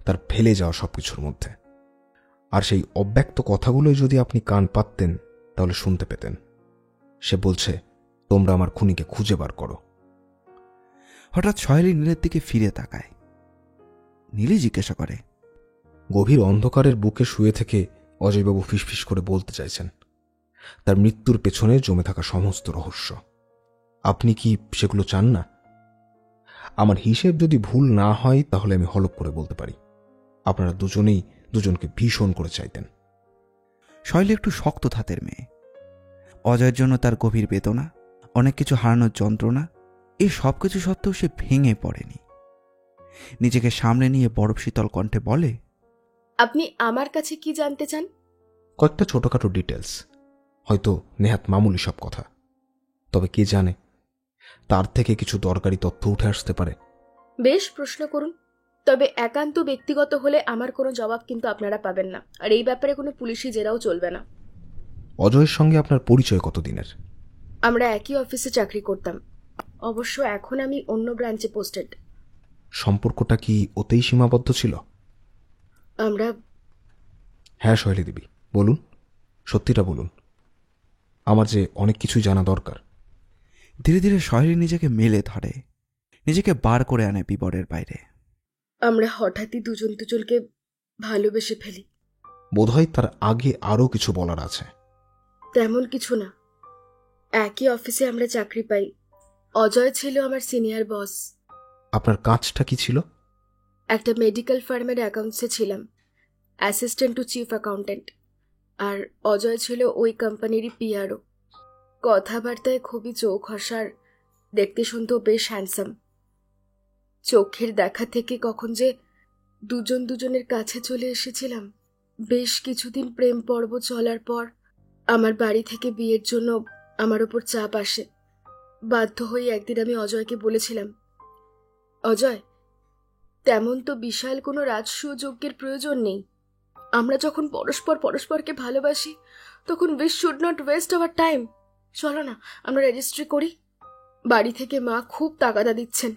তার ফেলে যাওয়া সবকিছুর মধ্যে। আর সেই অব্যক্ত কথাগুলোই যদি আপনি কান পাততেন তাহলে শুনতে পেতেন। সে বলছে, তোমরা আমার খুনিকে খুঁজে বার করো। হঠাৎ সহেলি নীলের দিকে ফিরে তাকায়। নীলি জিজ্ঞাসা করে, গভীর অন্ধকারের বুকে শুয়ে থেকে অজয়বাবু ফিসফিস করে বলতে চাইছেন তার মৃত্যুর পেছনে জমে থাকা সমস্ত রহস্য। আপনি কি সেগুলো চান না? আমার হিসেব যদি ভুল না হয় তাহলে আমি হলপ করে বলতে পারি আপনারা দুজনেই দুজনকে ভীষণ করে চাইতেন। শৈলী একটু শক্ত ধাতের মেয়ে। অজয়ের জন্য তার গভীর বেদনা, অনেক কিছু হারানোর যন্ত্রণা, এই সব কিছু সত্ত্বেও সে ভেঙে পড়েনি। নিজেকে সামনে নিয়ে বরফ শীতল কণ্ঠে বলে, আপনি আমার কাছে কি জানতে চান? কয়েকটা ছোটখাটো ডিটেলস, হয়তো নেহাত মামুলি সব কথা, তবে কে জানে তার থেকে কিছু দরকারি তথ্য উঠে আসতে পারে। বেশ, প্রশ্ন করুন, তবে একান্ত ব্যক্তিগত হলে আমার কোনো জবাব কিন্তু আপনারা পাবেন না, আর এই ব্যাপারে কোনো পুলিশি জেরাও চলবে না। অজয়ের সঙ্গে আপনার পরিচয় কতদিনের? আমরা একই অফিসে চাকরি করতাম, অবশ্য এখন আমি অন্য ব্রাঞ্চে পোস্টেড। সম্পর্কটা কি ওতেই সীমাবদ্ধ ছিল? আমরা হ্যাঁ শৈলী দেবী, বলুন, সত্যিটা বলুন, আমার যে অনেক কিছুই জানা দরকার। ধীরে ধীরে শহেলি নিজেকে মেলে ধরে, নিজেকে বার করে আনে বিবরের বাইরে। আমরা হঠাৎই দুজন দুজনকে ভালোবেসে ফেলি। বোধহয় তার আগে আরও কিছু বলার আছে। তেমন কিছু না, একই অফিসে আমরা চাকরি পাই। অজয় ছিল আমার সিনিয়র বস। আপনার কাজটা কি ছিল? একটা মেডিকেল ফার্মের অ্যাকাউন্টসে ছিলাম, অ্যাসিস্ট্যান্ট টু চিফ অ্যাকাউন্টেন্ট। আর অজয় ছিল ওই কোম্পানিরই পিআরও। কথাবার্তায় খুবই চৌখসার, দেখতে শুনতেও বেশ হ্যান্ডসাম। চোখের দেখা থেকে কখন যে দুজন দুজনের কাছে চলে এসেছিলাম। বেশ কিছুদিন প্রেম পর্ব চলার পর আমার বাড়ি থেকে বিয়ের জন্য আমার ওপর চাপ আসে। বাধ্য হয়ে একদিন আমি অজয়কে বলেছিলাম, অজয়, তেমন তো বিশাল কোনো রাজসুযোগের প্রয়োজন নেই। আমরা যখন পরস্পরকে ভালোবাসি তখন we should not waste our time. চলো না আমরা রেজিস্ট্রি করি। বাড়ি থেকে মা খুব তাগাদা দিচ্ছেন।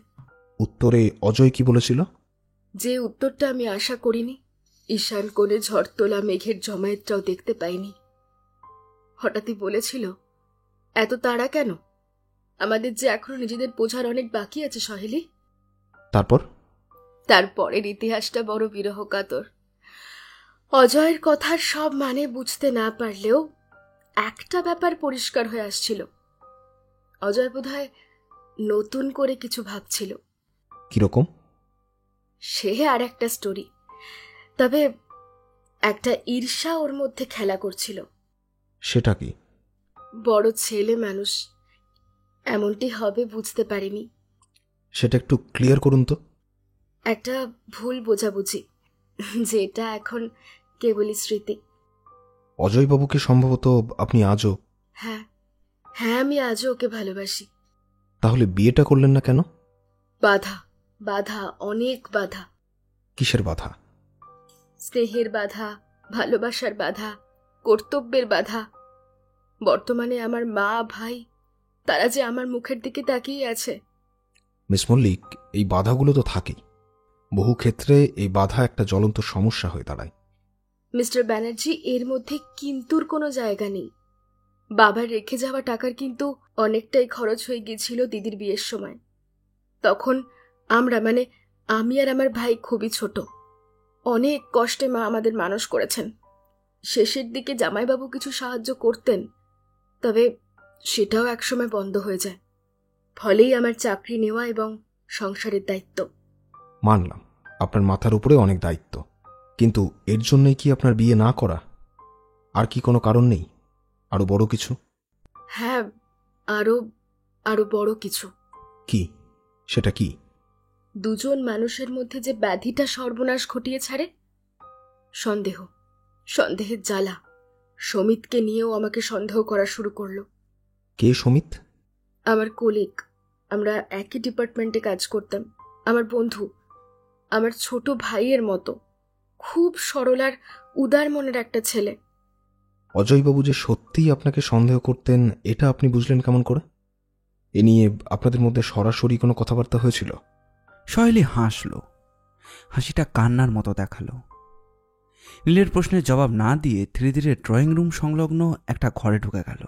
উত্তরে অজয় কি বলেছিল? যে উত্তরটা আমি আশা করিনি। ঈশান কোণে ঝড় তোলা মেঘের জমায়েতটাও দেখতে পাইনি। হঠাৎই বলেছিল, এত তাড়া কেন? আমাদের যে এখনো নিজেদের বোঝার অনেক বাকি আছে সহেলি। তারপরের ইতিহাসটা বড় বিরহকাতর। অজয়ের কথার সব মানে বুঝতে না পারলেও একটা ব্যাপার পরিষ্কার হয়ে আসছিল, অজয় বোধহয় নতুন করে কিছু ভাবছিল। কিরকম? সে আর একটা স্টোরি, তবে একটা ঈর্ষা ওর মধ্যে খেলা করছিল। সেটা কি? বড় ছেলে মানুষ, এমনটি হবে বুঝতে পারিনি। সেটা একটু ক্লিয়ার করুন তো। একটা ভুল বোঝাবুঝি, যেটা এখন কেবলই স্মৃতি। অজয়বাবুকে সম্ভবত আপনি আজও? হ্যাঁ, আমি আজও ওকে ভালোবাসি। তাহলে বিয়েটা করলেন না কেন? বাধা, অনেক বাধা। কিসের বাধা? স্নেহের বাধা, ভালোবাসার বাধা, কর্তব্যের বাধা। বর্তমানে আমার মা ভাই তারা যে আমার মুখের দিকে তাকিয়ে আছে। মিস মল্লিক, এই বাধাগুলো তো থাকেই। বহু ক্ষেত্রে এই বাধা একটা জ্বলন্ত সমস্যা হয়ে দাঁড়ায়। মিস্টার ব্যানার্জি, এর মধ্যে কিন্তুর কোনো জায়গা নেই। বাবার রেখে যাওয়া টাকার কিন্তু অনেকটাই খরচ হয়ে গিয়েছিল দিদির বিয়ের সময়। তখন আমরা আমি আর আমার ভাই খুবই ছোট। অনেক কষ্টে মা আমাদের মানুষ করেছেন। শেষের দিকে জামাইবাবু কিছু সাহায্য করতেন, তবে সেটাও একসময় বন্ধ হয়ে যায়। ফলেই আমার চাকরি নেওয়া এবং সংসারের দায়িত্ব। মানলাম আপনার মাথার উপরে অনেক দায়িত্ব, কিন্তু এর জন্যই কি আপনার বিয়ে না করা? আর কি কোনো কারণ নেই? আরো বড় কিছু? হ্যাঁ, আরো বড় কিছু। কি? সেটা কি? দুজন মানুষের মধ্যে যে ব্যাধিটা সর্বনাশ ঘটিয়ে ছাড়ে, সন্দেহের জ্বালা। সমিতকে নিয়েও আমাকে সন্দেহ করা শুরু করলো। কে সমিত? আমার কলিগ, আমরা একই ডিপার্টমেন্টে কাজ করতাম। আমার বন্ধু, আমার ছোট ভাইয়ের মতো। খুব সরল আর উদার মনের একটা ছেলে। অজয়বাবু যে সত্যিই আপনাকে সন্দেহ করতেন এটা আপনি বুঝলেন কেমন করে? এ নিয়ে আপনাদের মধ্যে সরাসরি কোনো কথাবার্তা হয়েছিল? সহেলি হাসল, হাসিটা কান্নার মতো দেখালো। নীলের প্রশ্নের জবাব না দিয়ে ধীরে ধীরে ড্রয়িং রুম সংলগ্ন একটা ঘরে ঢুকে গেল।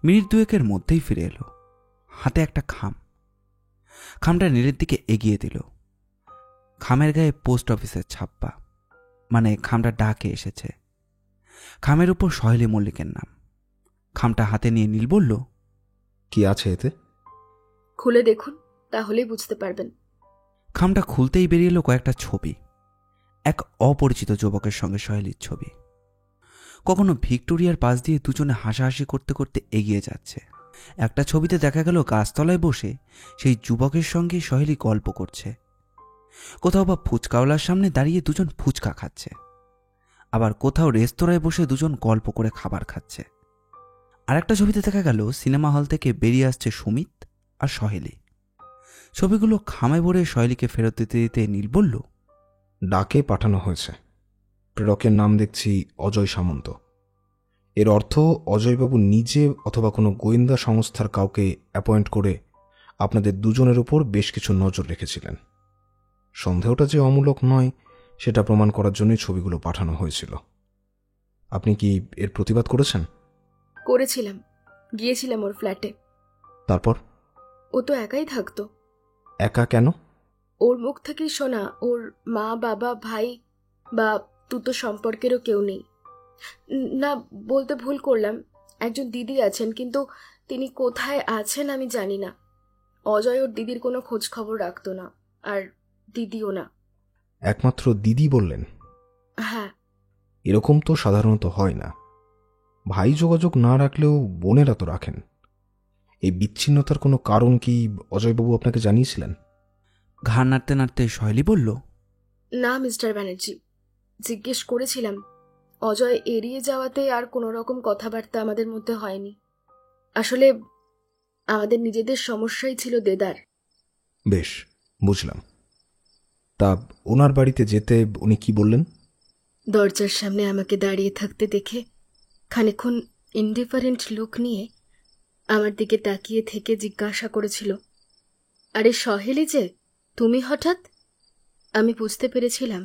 মিনিট দুয়েকের মধ্যেই ফিরে এলো, হাতে একটা খামটা নীলের দিকে এগিয়ে দিল। খামের গায়ে পোস্ট অফিসের ছাপ্পা, মানে খামটা ডাকে এসেছে। খামের উপর সহেলি মল্লিকের নাম। খামটা হাতে নিয়ে নীল বলল, কি আছে এতে? খুলে দেখুন, তাহলেই বুঝতে পারবেন। খামটা খুলতেই বেরিয়ে এলো কয়েকটা ছবি। এক অপরিচিত যুবকের সঙ্গে সহেলির ছবি। কখনো ভিক্টোরিয়ার পাশ দিয়ে দুজনে হাসাহাসি করতে করতে এগিয়ে যাচ্ছে। একটা ছবিতে দেখা গেল গাছতলায় বসে সেই যুবকের সঙ্গে সহেলি গল্প করছে। কোথাও বা ফুচকাওয়ালার সামনে দাঁড়িয়ে দুজন ফুচকা খাচ্ছে, আবার কোথাও রেস্তোরাঁয় বসে দুজন গল্প করে খাবার খাচ্ছে। আর একটা ছবিতে দেখা গেল সিনেমা হল থেকে বেরিয়ে আসছে সুমিত আর সহেলি। ছবিগুলো খামে ভরে সহেলিকে ফেরত দিতে দিতে নীল বলল, ডাকে পাঠানো হয়েছে। প্রেরকের নাম দেখছি অজয় সামন্ত। এর অর্থ অজয়বাবু নিজে অথবা কোনো গোয়েন্দা সংস্থার কাউকে অ্যাপয়েন্ট করে আপনাদের দুজনের উপর বেশ কিছু নজর রেখেছিলেন। সন্দেহটা যে অমূলক নয় সেটা প্রমাণ করার জন্যই ছবিগুলো পাঠানো হয়েছিল। আপনি কি এর প্রতিবাদ করেছেন? করেছিলাম, গিয়েছিলাম ওর ফ্ল্যাটে। তারপর? ও তো একাই থাকতো। একা কেন? ওর মুখ থেকেই শোনা ওর মা, বাবা, ভাই বা তুতো সম্পর্কেরও কেউ নেই। না, বলতে ভুল করলাম, একজন দিদি আছেন, কিন্তু তিনি কোথায় আছেন আমি জানি না। অজয় ওর দিদির কোনো খোঁজ খবর রাখতো না, আর দিদিও না। একমাত্র দিদি বললেন? হ্যাঁ। এরকম তো সাধারণত হয় না। ভাই যোগাযোগ না রাখলেও বোনেরা তো রাখেন। এই বিচ্ছিন্নতার কোনো কারণ কি অজয়বাবু আপনাকে জানিয়েছিলেন? ঘাড় নাড়তে নাড়তে সহেলি বলল, না মিস্টার ব্যানার্জি, জিজ্ঞেস করেছিলাম। অজয় এড়িয়ে যাওয়াতে আর কোনো রকম কথাবার্তা আমাদের মধ্যে হয়নি। আসলে আমাদের নিজেদের সমস্যাই ছিল দেদার। বেশ, বুঝলাম। তা ওনার বাড়িতে যেতে উনি কি বললেন? দরজার সামনে আমাকে দাঁড়িয়ে থাকতে দেখে খানিকক্ষণ ইনডিফারেন্ট লুক নিয়ে আমার দিকে তাকিয়ে থেকে জিজ্ঞাসা করেছিল, আরে সহেলি যে, তুমি হঠাৎ? আমি বুঝতে পেরেছিলাম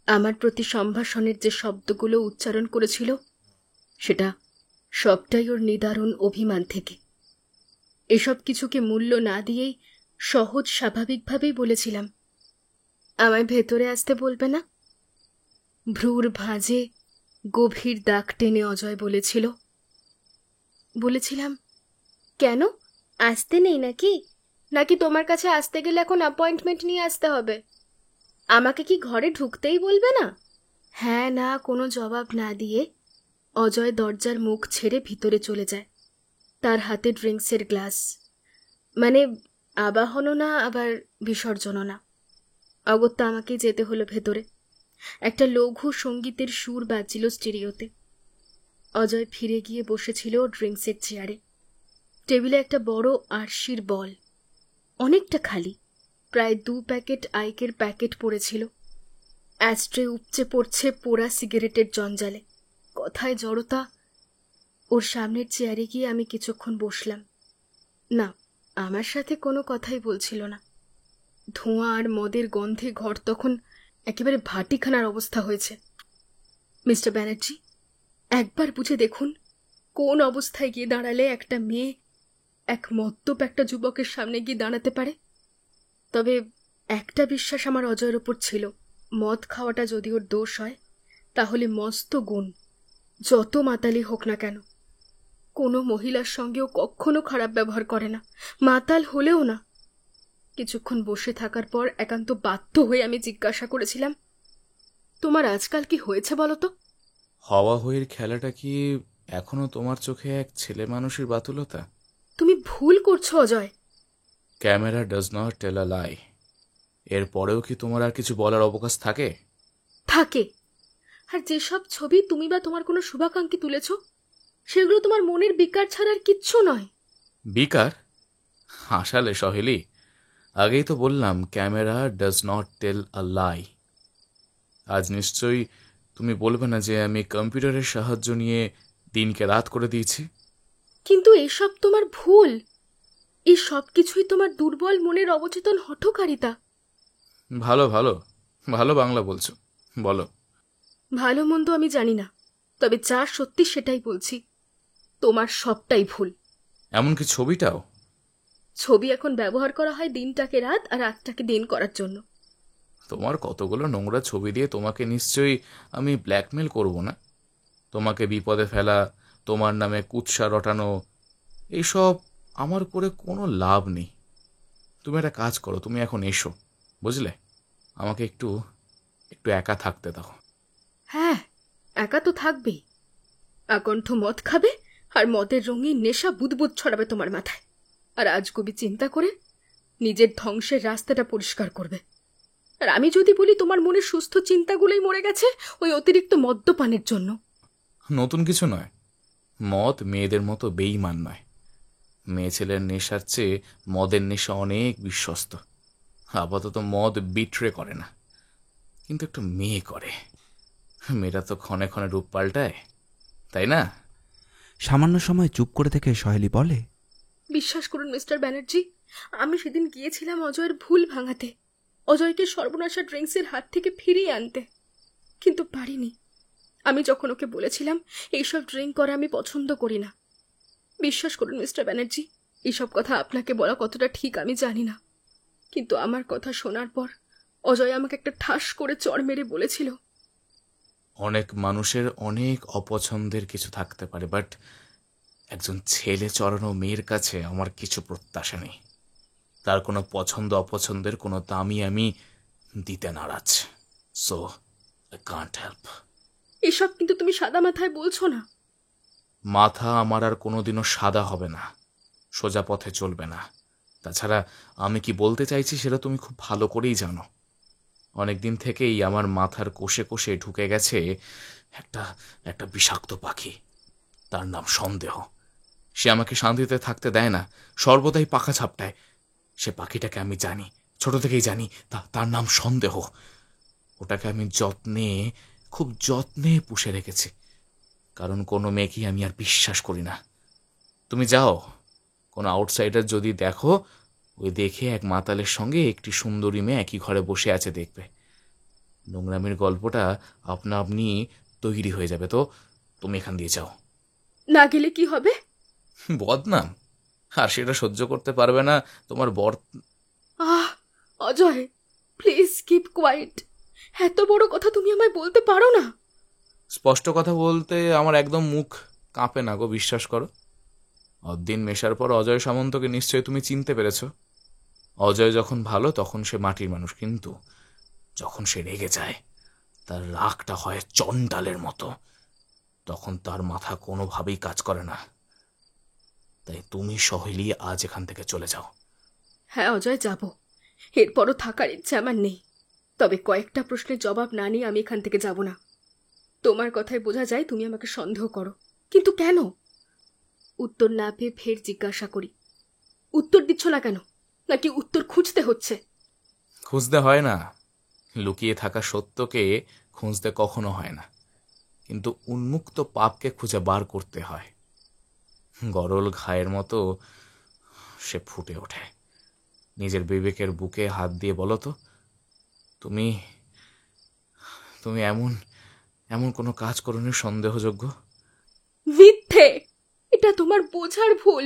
আমার প্রতি সম্ভাষণের যে শব্দগুলো উচ্চারণ করেছিল সেটা সবটাই ওর নিদারুণ অভিমান থেকে। এসব কিছুকে মূল্য না দিয়েই সহজ স্বাভাবিকভাবেই বলেছিলাম, আমায় ভেতরে আসতে বলবে না? ভ্রুর ভাঁজে গভীর দাগ টেনে অজয় বলেছিলাম, কেন আসতে নেই নাকি? নাকি তোমার কাছে আসতে গেলে এখন অ্যাপয়েন্টমেন্ট নিয়ে আসতে হবে? আমাকে কি ঘরে ঢুকতেই বলবে না? হ্যাঁ না কোনো জবাব না দিয়ে অজয় দরজার মুখ ছেড়ে ভিতরে চলে যায়। তার হাতে ড্রিঙ্কসের গ্লাস, মানে আবাহনও না আবার বিসর্জনও না। অগত্যা আমাকে যেতে হলো ভেতরে। একটা লঘু সঙ্গীতের সুর বাজছিল স্টিরিওতে। অজয় ফিরে গিয়ে বসেছিল ড্রিঙ্কসের চেয়ারে। টেবিলে একটা বড় আরশির বল, অনেকটা খালি, প্রায় 2 প্যাকেট আইকের প্যাকেট পড়েছিল। অ্যাস্ট্রে উপচে পড়ছে পোড়া সিগারেটের জঞ্জালে। কথায় জড়তা। ওর সামনের চেয়ারে গিয়ে আমি কিছুক্ষণ বসলাম। না, আমার সাথে কোনো কথাই বলছিল না। ধোঁয়া আর মদের গন্ধে ঘর তখন একেবারে ভাটিখানার অবস্থা হয়েছে। মিস্টার ব্যানার্জি, একবার বুঝে দেখুন কোন অবস্থায় গিয়ে দাঁড়ালে একটা মেয়ে এক মদ্যপ একটা যুবকের সামনে গিয়ে দাঁড়াতে পারে। তবে একটা বিশ্বাস আমার অজয়ের ওপর ছিল, মদ খাওয়াটা যদি ওর দোষ হয় তাহলে মস্ত গুণ, যত মাতালি হোক না কেন। কোনো মহিলার সঙ্গেও কখনো খারাপ ব্যবহার করে না, মাতাল হলেও না। কিছুক্ষণ বসে থাকার পর একান্ত বাধ্য হয়ে আমি জিজ্ঞাসা করেছিলাম, তোমার আজকাল কি হয়েছে বলো তো? হাওয়া হইয়ের খেলাটা কি এখনো তোমার চোখে এক ছেলে মানুষের বাতুলতা? তুমি ভুল করছো Ajay. Camera does not tell a lie. এরপরেও কি তোমার আর কিছু বলার অবকাশ থাকে? থাকে। আর যেসব ছবি তুমি বা তোমার কোনো শুভাকাঙ্ক্ষী তুলেছ সেগুলো তোমার মনের বিকার ছাড়া আর কিচ্ছু নয়। বিকার? হাসালে সহেলি। আগেই তো বললাম camera does not tell a লাই। আজ নিশ্চয়ই তুমি বলবে না যে আমি কম্পিউটারের সাহায্য নিয়ে দিনকে রাত করে দিয়েছি। কিন্তু এসব তোমার ভুল। এই সব কিছুই তোমার দুর্বল মনের অবচেতন হঠকারিতা। ভালো ভালো ভালো বাংলা বলছো, বলো। ভালো মন্দ আমি জানি না, তবে যা সত্যি সেটাই বলছি। তোমার সবটাই ভুল। এমনকি ছবিটাও? ছবি এখন ব্যবহার করা হয় দিনটাকে রাত আর রাতটাকে দিন করার জন্য। তোমার কতগুলো নোংরা ছবি দিয়ে তোমাকে নিশ্চয়ই আমি ব্ল্যাকমেল করব না? তোমাকে বিপদে ফেলা, তোমার নামে কুৎসা রটানো, এইসব আমার করে কোনো লাভ নেই। তুমি একটা কাজ করো, তুমি এখন এসো, বুঝলে? আমাকে একটু একটু একা থাকতে দাও। হ্যাঁ, একা তো থাকবেই। আকণ্ঠ মদ খাবে আর মদের রঙিন নেশা বুদবুদ ছড়াবে তোমার মাথায়, আর আজগুবি চিন্তা করে নিজের ধ্বংসের রাস্তাটা পরিষ্কার করবে। আর আমি যদি বলি তোমার মনে সুস্থ চিন্তাগুলোই মরে গেছে ওই অতিরিক্ত মদ্যপানের জন্য। নতুন কিছু নয়, মদ মেয়েদের মতো বেইমান নয়। মেয়ে ছেলের নেশার চেয়ে মদের নেশা অনেক বিশ্বস্ত। আপাতত মদ বিট্রে করে না, কিন্তু একটু মেয়ে করে। মেয়েরা তো ক্ষণে ক্ষণে রূপ পাল্টায়, তাই না? সামান্য সময় চুপ করে থেকে সহেলি বলে, বিশ্বাস করুন মিস্টার ব্যানার্জি, আমি সেদিন গিয়েছিলাম অজয়ের ভুল ভাঙাতে, অজয়কে সর্বনাশা ড্রিঙ্কসের হাত থেকে ফিরিয়ে আনতে, কিন্তু পারিনি। আমি যখন ওকে বলেছিলাম এইসব ড্রিঙ্ক করা আমি পছন্দ করি না। বিশ্বাস করুন মিস্টার ব্যানার্জি, এইসব কথা আপনাকে বলা কতটা ঠিক আমি জানি না, কিন্তু আমার কথা শোনার পর অজয় আমাকে একটা ঠাস করে চড় মেরে বলেছিল, অনেক মানুষের অনেক অপছন্দের কিছু থাকতে পারে, বাট একজন ছেলে চড়ানো মেয়ের কাছে আমার কিছু প্রত্যাশা নেই। তার কোনো পছন্দ অপছন্দের কোনো দামই আমি দিতে নারাজ। So I can't help. এসব কিন্তু তুমি সাদা মাথায় বলছো না। মাথা আমার আর কোনোদিনও সাদা হবে না, সোজা পথে চলবে না। তাছাড়া আমি কি বলতে চাইছি সেটা তুমি খুব ভালো করেই জানো। অনেকদিন থেকেই আমার মাথার কোষে কোষে ঢুকে গেছে একটা একটা বিষাক্ত পাখি, তার নাম সন্দেহ। সে আমাকে শান্তিতে থাকতে দেয় না, সর্বদাই পাখা ঝাপটায়। সে পাখিটাকে আমি জানি, ছোট থেকেই জানি, তার নাম সন্দেহ। ওটাকে আমি খুব যত্নে পুষে রেখেছি, কারণ কোনো মেয়েকেই আমি আর বিশ্বাস করি না। তুমি যাও, কোনো আউটসাইডার যদি দেখো, ওই দেখে এক মাতালের সঙ্গে একটি সুন্দরী মেয়ে একই ঘরে বসে আছে দেখবে, নোংরামির গল্পটা আপনা আপনি তৈরি হয়ে যাবে। তো তুমি এখান দিয়ে যাও। না গেলে কি হবে? বদনাম, আর সেটা সহ্য করতে পারবে না তোমার বর। Ajay, please keep quiet. এত বড় কথা তুমি আমায় বলতে পারো না? স্পষ্ট কথা বলতে আমার একদম মুখ কাঁপে না গো, বিশ্বাস করো। অদ্দিন মেশার পর অজয় সামন্তকে নিশ্চয়ই তুমি চিনতে পেরেছ। অজয় যখন ভালো তখন সে মাটির মানুষ, কিন্তু যখন সে রেগে যায়, তার রাগটা হয় চণ্ডালের মতো, তখন তার মাথা কোনোভাবেই কাজ করে না। তাই তুমি সহেলি আজ এখান থেকে চলে যাও। হ্যাঁ অজয়, যাব। এরপরও থাকার ইচ্ছে আমার নেই, তবে কয়েকটা প্রশ্নের জবাব না নিয়ে আমি এখান থেকে যাব না। তোমার কথায় বোঝা যায় তুমি আমাকে সন্দেহ করো, কিন্তু কেন? উত্তর না পেয়ে ফের জিজ্ঞাসা করি, উত্তর দিচ্ছ না কেন? নাকি উত্তর খুঁজতে হচ্ছে? খুঁজতে হয় না, লুকিয়ে থাকা সত্যকে খুঁজতে কখনো হয় না, কিন্তু উন্মুক্ত পাপকে খুঁজে বার করতে হয়। গরল ঘায়ের মতো সে ফুটে ওঠে। নিজের বিবেকের বুকে হাত দিয়ে বলো তো, তুমি তুমি এমন এমন কোনো কাজ করোনি সন্দেহযোগ্য? মিথ্যে! এটা তোমার বোঝার ভুল।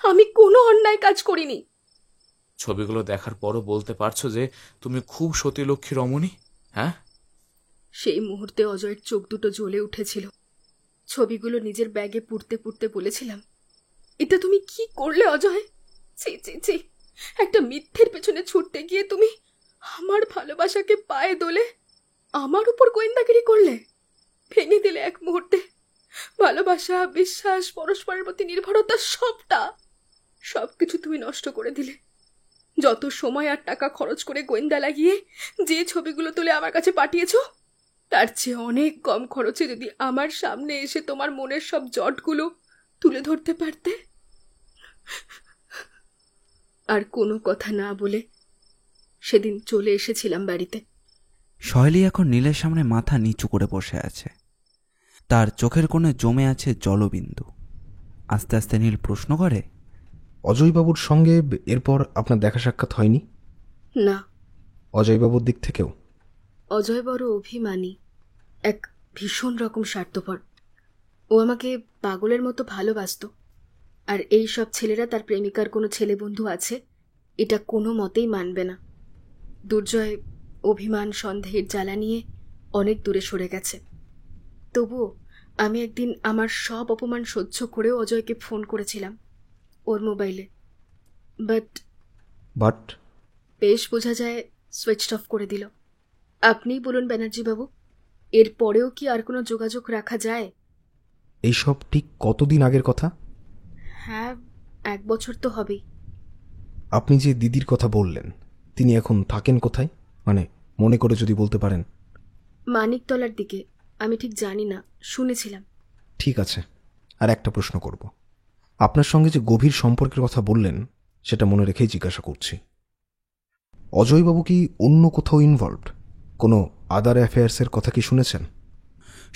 আমি কোনো অন্যায় কাজ করিনি। ছবিগুলো দেখার পরও বলতে পারছো যে তুমি খুব সতীলক্ষ্মী রমণী? হ্যাঁ, সেই মুহূর্তে অজয়ের চোখ দুটো জ্বলে উঠেছিল। ছবিগুলো নিজের ব্যাগে পুড়তে পুড়তে বলেছিলাম, এটা তুমি কি করলে অজয়? ছি ছি ছি! একটা মিথ্যের পেছনে ছুটতে গিয়ে তুমি আমার ভালোবাসাকে পায়ে দোলে আমার উপর গোয়েন্দাগিরি করলে, ভেঙে দিলে এক মুহূর্তে ভালোবাসা, বিশ্বাস, পরস্পরের প্রতি নির্ভরতা, সবকিছু তুমি নষ্ট করে দিলে। যত সময় আর টাকা খরচ করে গোয়েন্দা লাগিয়ে যে ছবিগুলো তুলে আমার কাছে পাঠিয়েছো, তার চেয়ে অনেক কম খরচে যদি আমার সামনে এসে তোমার মনের সব জটগুলো তুলে ধরতে পারতে। আর কোনো কথা না বলে সেদিন চলে এসেছিলাম বাড়িতে। সহেলি এখন নীলের সামনে মাথা নিচু করে বসে আছে, তার চোখের কোণে জমে আছে জলবিন্দু। আস্তে আস্তে নীল প্রশ্ন করে, অজয়বাবুর সঙ্গে এরপর আপনার দেখা সাক্ষাৎ হয়নি? না, অজয়বাবুর দিক থেকেও? অজয় বড় অভিমানী, এক ভীষণ রকম স্বার্থপর। ও আমাকে পাগলের মতো ভালোবাসত, আর এই সব ছেলেরা তার প্রেমিকার কোনো ছেলে বন্ধু আছে এটা কোনো মতেই মানবে না। দুর্জয় অভিমান সন্দেহের জ্বালা নিয়ে অনেক দূরে সরে গেছে। তবুও আমি একদিন আমার সব অপমান সহ্য করেও অজয়কে ফোন করেছিলাম ওর মোবাইলে, বাট বেশ বোঝা যায় সুইচ অফ করে দিল। আপনিই বলুন ব্যানার্জিবাবু, এর পরেও কি আর কোনো যোগাযোগ রাখা যায়? এইসব ঠিক কতদিন আগের কথা? হ্যাঁ, 1 বছর তো হবেই। আপনি যে দিদির কথা বললেন, তিনি এখন থাকেন কোথায়? মানে মনে করে যদি বলতে পারেন। মানিকতলার দিকে। আমি ঠিক জানি না, শুনেছিলাম। ঠিক আছে, আর একটা প্রশ্ন করব। আপনার সঙ্গে যে গভীর সম্পর্কের কথা বললেন সেটা মনে রেখেই জিজ্ঞাসা করছি। অজয়বাবু কি অন্য কোথাও ইনভলভড? কোনো আদার অ্যাফেয়ার্সের কথা কি শুনেছেন?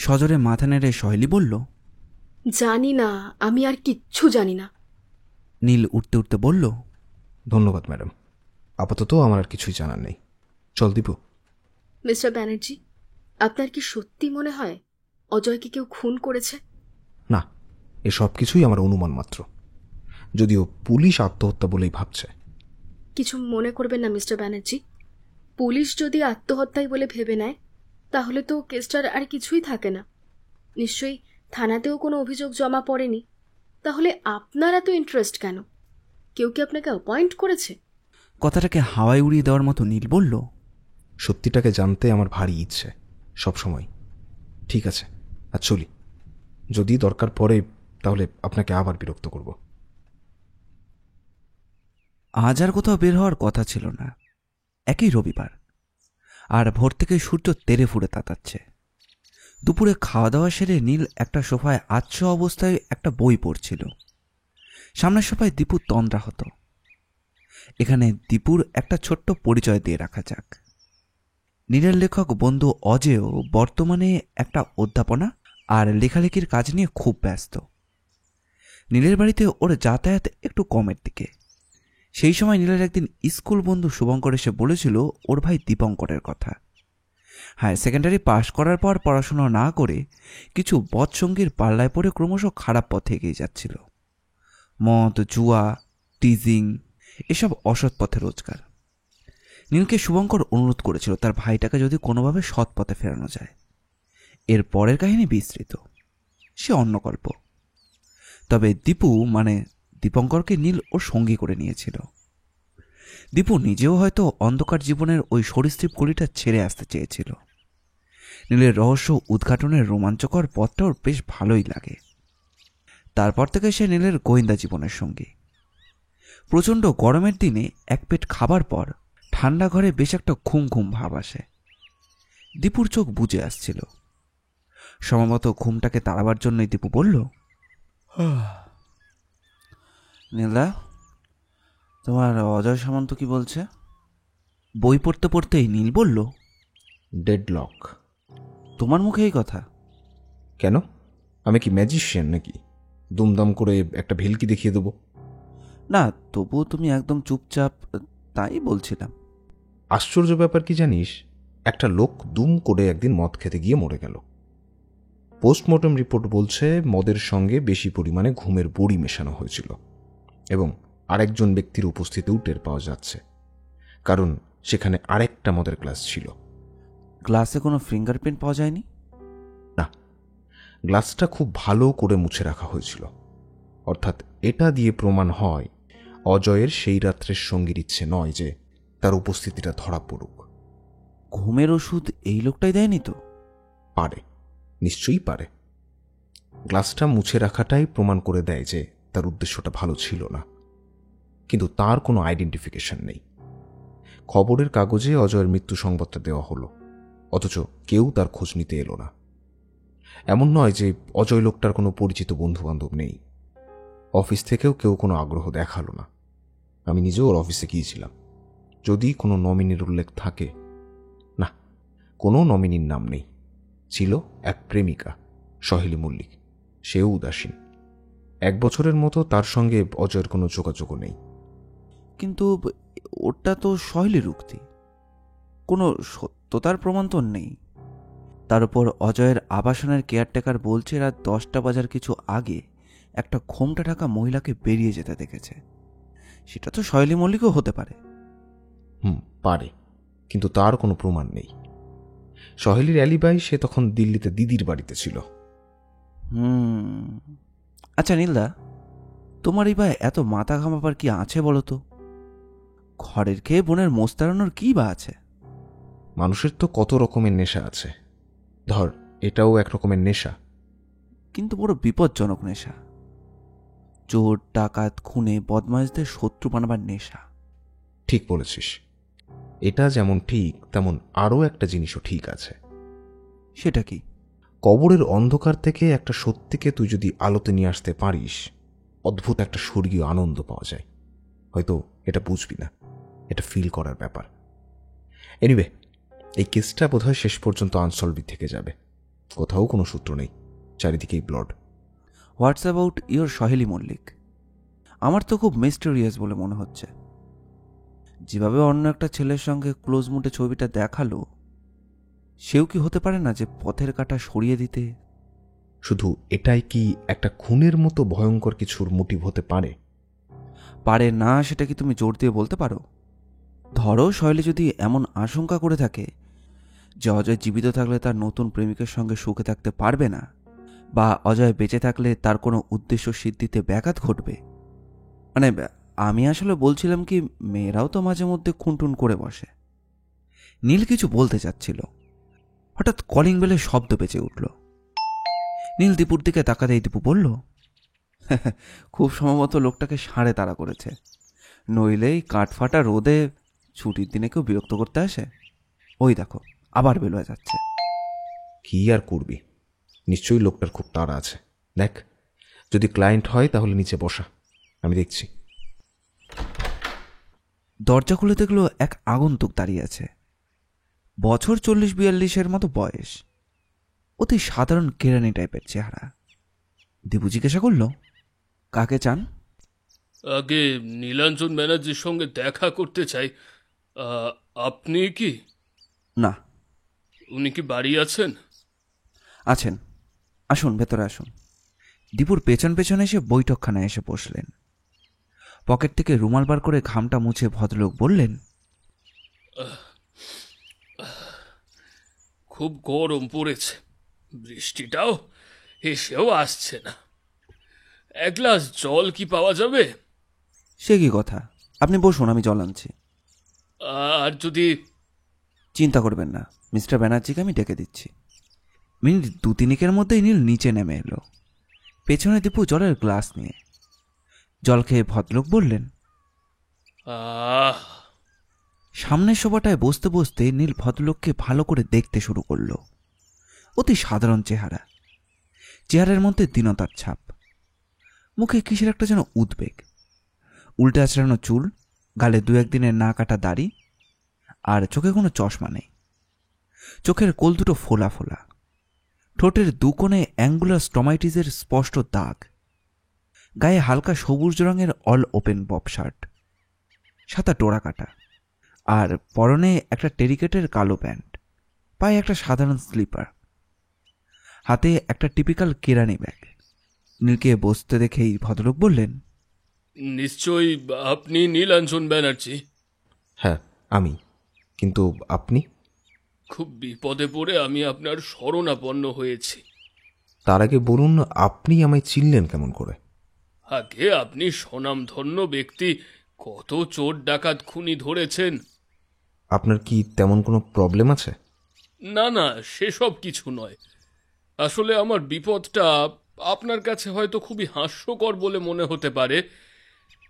সজোরে মাথা নেড়ে সহেলি বলল, জানি না, আমি আর কিচ্ছু জানি না। নীল উঠতে উঠতে বলল, ধন্যবাদ ম্যাডাম, আপাতত আমার আর কিছুই জানার নেই। চল দীপু। মিস্টার ব্যানার্জি, আপনার কি সত্যি মনে হয় অজয়কে কেউ খুন করেছে? না, এসব কিছুই আমার অনুমান মাত্র, যদিও পুলিশ আত্মহত্যা বলেই ভাবছে। কিছু মনে করবেন না মিস্টার ব্যানার্জি, পুলিশ যদি আত্মহত্যাই বলে ভেবে নেয় তাহলে তো কেসটার আর কিছুই থাকে না। নিশ্চয়ই থানাতেও কোনো অভিযোগ জমা পড়েনি। তাহলে আপনার এত ইন্টারেস্ট কেন? কেউ কি আপনাকে অ্যাপয়েন্ট করেছে? কথাটাকে হাওয়ায় উড়িয়ে দেওয়ার মতো নীল বলল, সত্যিটাকে জানতে আমার ভারী ইচ্ছে সবসময়। ঠিক আছে, আর চলি। যদি দরকার পড়ে তাহলে আপনাকে আবার বিরক্ত করব। আজ আর কোথাও বের হওয়ার কথা ছিল না। একই রবিবার, আর ভোর থেকে সূর্য তেড়ে ফুড়ে তাতাচ্ছে। দুপুরে খাওয়া দাওয়া সেরে নীল একটা সোফায় আচ্ছ অবস্থায় একটা বই পড়ছিল। সামনের সোফায় দীপু তন্দ্রা হতো। এখানে দীপুর একটা ছোট্ট পরিচয় দিয়ে রাখা যাক। নীলের লেখক বন্ধু অজেয় বর্তমানে একটা অধ্যাপনা আর লেখালেখির কাজ নিয়ে খুব ব্যস্ত। নীলের বাড়িতে ওর যাতায়াত একটু কমের দিকে। সেই সময় নীলের একদিন স্কুল বন্ধু শুভঙ্কর এসে বলেছিল ওর ভাই দীপঙ্করের কথা। হায়ার সেকেন্ডারি পাশ করার পর পড়াশোনা না করে কিছু বৎসঙ্গীর পাল্লায় পড়ে ক্রমশ খারাপ পথে এগিয়ে যাচ্ছিল। মদ, জুয়া, টিজিং, এসব অসৎ পথে রোজগার। নীলকে শুভঙ্কর অনুরোধ করেছিল তার ভাইটাকে যদি কোনোভাবে সৎ পথে ফেরানো যায়। এর পরের কাহিনী বিস্তৃত, সে অন্য গল্প। তবে দীপু মানে দীপঙ্করকে নীল ওর সঙ্গী করে নিয়েছিল। দীপু নিজেও হয়তো অন্ধকার জীবনের ওই সরীসৃপ গলিটা ছেড়ে আসতে চেয়েছিল। নীলের রহস্য উদ্ঘাটনের রোমাঞ্চকর পথটা ওর বেশ ভালোই লাগে। তারপর থেকে সে নীলের গোয়েন্দা জীবনের সঙ্গী। প্রচণ্ড গরমের দিনে এক পেট খাবার পর ঠান্ডা ঘরে বেশ একটা ঘুম ঘুম ভাব আসে। দীপুর চোখ বুজে আসছিল। সম্ভবত ঘুমটাকে তাড়াবার জন্যই দীপু বলল, নীলদা, তোমার অজয় সামন্ত কি বলছে? বই পড়তে পড়তেই নীল বলল, ডেডলক। তোমার মুখে এই কথা? কেন, আমি কি ম্যাজিশিয়ান নাকি দুমদাম করে একটা ভেলকি দেখিয়ে দেবো? না, তবুও তুমি একদম চুপচাপ, তাই বলছিলাম। আশ্চর্য ব্যাপার কি জানিস, একটা লোক দুম করে একদিন মদ খেতে গিয়ে মরে গেল। পোস্টমর্টম রিপোর্ট বলছে মদের সঙ্গে বেশি পরিমাণে ঘুমের বড়ি মেশানো হয়েছিল, এবং আরেকজন ব্যক্তির উপস্থিতিও টের পাওয়া যাচ্ছে, কারণ সেখানে আরেকটা মদের গ্লাস ছিল। গ্লাসে কোনো ফিঙ্গারপ্রিন্ট পাওয়া যায়নি? না, গ্লাসটা খুব ভালো করে মুছে রাখা হয়েছিল। অর্থাৎ এটা দিয়ে প্রমাণ হয় অজয়ের সেই রাত্রের সঙ্গীর ইচ্ছে নয় যে তার উপস্থিতিটা ধরা পড়ুক। ঘুমের ওষুধ এই লোকটাই দেয়নি তো? পারে, নিশ্চয়ই পারে। গ্লাসটা মুছে রাখাটাই প্রমাণ করে দেয় যে তার উদ্দেশ্যটা ভালো ছিল না, কিন্তু তার কোনো আইডেন্টিফিকেশন নেই। খবরের কাগজে অজয়ের মৃত্যু সংবাদটা দেওয়া হলো, অথচ কেউ তার খোঁজ নিতে এলো না। এমন নয় যে অজয় লোকটার কোনো পরিচিত বন্ধুবান্ধব নেই। অফিস থেকেও কেউ কোনো আগ্রহ দেখালো না। আমি নিজেও ওর অফিসে গিয়েছিলাম। যদি কোনো নমিনির উল্লেখ থাকে, না, কোনো নমিনির নাম নেই। ছিল এক প্রেমিকা, সহেলি মল্লিক, সেও উদাসীন। 1 বছরের মতো তার সঙ্গে অজয়ের কোনো যোগাযোগও নেই। কিন্তু ওটা তো সহেলির উক্তি, কোনো সত্যতার প্রমাণ তো নেই। তার উপর অজয়ের আবাসনের কেয়ারটেকার বলছে রাত 10টা বাজার কিছু আগে একটা ঘোমটা ঢাকা মহিলাকে বেরিয়ে যেতে দেখেছে। সেটা তো সহেলি মল্লিকও হতে পারে। পারে, কিন্তু তার কোনো প্রমাণ নেই। সহেলির অ্যালিবাই, সে তখন দিল্লিতে দিদির বাড়িতে ছিল। আচ্ছা নীলদা, তোমারই বা এত মাথা ঘামাবার কি আছে বলো তো? ঘরের খেয়ে বোনের মোস্তারানোর কি বা আছে? মানুষের তো কত রকমের নেশা আছে, ধর এটাও এক রকমের নেশা। কিন্তু বড় বিপজ্জনক নেশা। চোর ডাকাত খুনে বদমাইশদের শত্রু বানাবার নেশা। ঠিক বলেছিস। এটা যেমন ঠিক তেমন আরও একটা জিনিসও ঠিক আছে। সেটা কি? কবরের অন্ধকার থেকে একটা সত্যিকে তুই যদি আলোতে নিয়ে আসতে পারিস, অদ্ভুত একটা স্বর্গীয় আনন্দ পাওয়া যায়। হয়তো এটা বুঝবি না, এটা ফিল করার ব্যাপার। এনিওয়ে, এই কেসটা বোধহয় শেষ পর্যন্ত আনসলভড থেকে যাবে। কোথাও কোনো সূত্র নেই, চারিদিকেই blood. What's about your Saheli Mallick? আমার তো খুব মিস্টেরিয়াস বলে মনে হচ্ছে। যেভাবে অন্য একটা ছেলের সঙ্গে ক্লোজ মুডে ছবিটা দেখালো, সেও কি হতে পারে না যে পথের কাঁটা সরিয়ে দিতে? শুধু এটাই কি একটা খুনের মতো ভয়ঙ্কর কিছুর মোটিভ হতে পারে? পারে না সেটা কি তুমি জোর দিয়ে বলতে পারো? ধরো সহেলি যদি এমন আশঙ্কা করে থাকে যে অজয় জীবিত থাকলে তার নতুন প্রেমিকের সঙ্গে সুখে থাকতে পারবে না, বা অজয় বেঁচে থাকলে তার কোনো উদ্দেশ্য সিদ্ধিতে ব্যাঘাত ঘটবে। মানে আমি আসলে বলছিলাম কি, মেয়েরাও তো মাঝে মধ্যে খুনটুন করে বসে। নীল কিছু বলতে চাচ্ছিল, হঠাৎ কলিং বেলের শব্দ বেঁচে উঠল। নীল দীপুর দিকে তাকাতেই দীপু বলল, খুব সম্ভবত লোকটাকে ষাঁড়ে তাড়া করেছে, নইলেই কাঠফাটা রোদে ছুটির দিনে কেউ বিরক্ত করতে আসে। ওই দেখো, আবার বেলুয়া যাচ্ছে। কি আর করবি, নিশ্চয়ই লোকটার খুব তাড়া আছে। দেখ, যদি ক্লায়েন্ট হয় তাহলে নিচে বসা, আমি দেখছি। দরজা খুলে দেখলো এক আগন্তুক দাঁড়িয়ে আছে। বছর 40-42 মতো বয়স, অতি সাধারণ কেরানি টাইপের চেহারা। দীপু জিজ্ঞাসা করল, কাকে চান? আগে নীলাঞ্জন ব্যানার্জির সঙ্গে দেখা করতে চাই। আপনি কি? না। উনি কি বাড়ি আছেন? আছেন, আসুন ভেতরে আসুন। দীপুর পেছন পেছন এসে বৈঠকখানায় এসে বসলেন। পকেট থেকে রুমাল বার করে ঘামটা মুছে ভদ্রলোক বললেন, খুব গরম পড়েছে, বৃষ্টিটাও এসেও আসছে না। এক গ্লাস জল কি পাওয়া যাবে? সে কি কথা, আপনি বসুন, আমি জল আনছি। আর যদি... চিন্তা করবেন না, মিস্টার ব্যানার্জিকে আমি ডেকে দিচ্ছি। মিনিট 2-3 মধ্যেই নীল নিচে নেমে এলো, পেছনে দীপু জলের গ্লাস নিয়ে। জল খেয়ে ভদ্রলোক বললেন, সামনের সোফাটায় বসতে বসতে নীল ভদ্রলোককে ভালো করে দেখতে শুরু করলো। অতি সাধারণ চেহারা, চেহারার মধ্যে দীনতার ছাপ, মুখে কিসের একটা যেন উদ্বেগ, উল্টে আছড়ানো চুল, গালে 2-1 দিনের না কাটা দাড়ি, আর চোখে কোনো চশমা নেই। চোখের কোল দুটো ফোলা ফোলা, ঠোঁটের দুকোণে অ্যাঙ্গুলার স্টমাইটিসের স্পষ্ট দাগ, গায়ে হালকা সবুজ রঙের অল ওপেন বব শার্ট, সাদা ডোরা কাটা, আর পরনে একটা টেরিকেটের কালো প্যান্ট, পায়ে একটা সাধারণ স্লিপার, হাতে একটা টিপিক্যাল কেরানি ব্যাগ। নীলকে বসতে দেখেই ভদ্রলোক বললেন, নিশ্চয়ই আপনি নীলাঞ্জন ব্যানার্জি? হ্যাঁ আমি, কিন্তু আপনি? খুব বিপদে পড়ে আমি আপনার শরণাপন্ন হয়েছি। তার আগে বলুন, আপনি আমায় চিনলেন কেমন করে? আগে আপনি স্বনামধন্য ব্যক্তি, কত চোর ডাকাত খুনি ধরেছেন। আপনার কি তেমন কোনো প্রবলেম আছে? না না, সেসব কিছু নয়। আসলে আমার বিপদটা আপনার কাছে হয়তো খুবই হাস্যকর বলে মনে হতে পারে,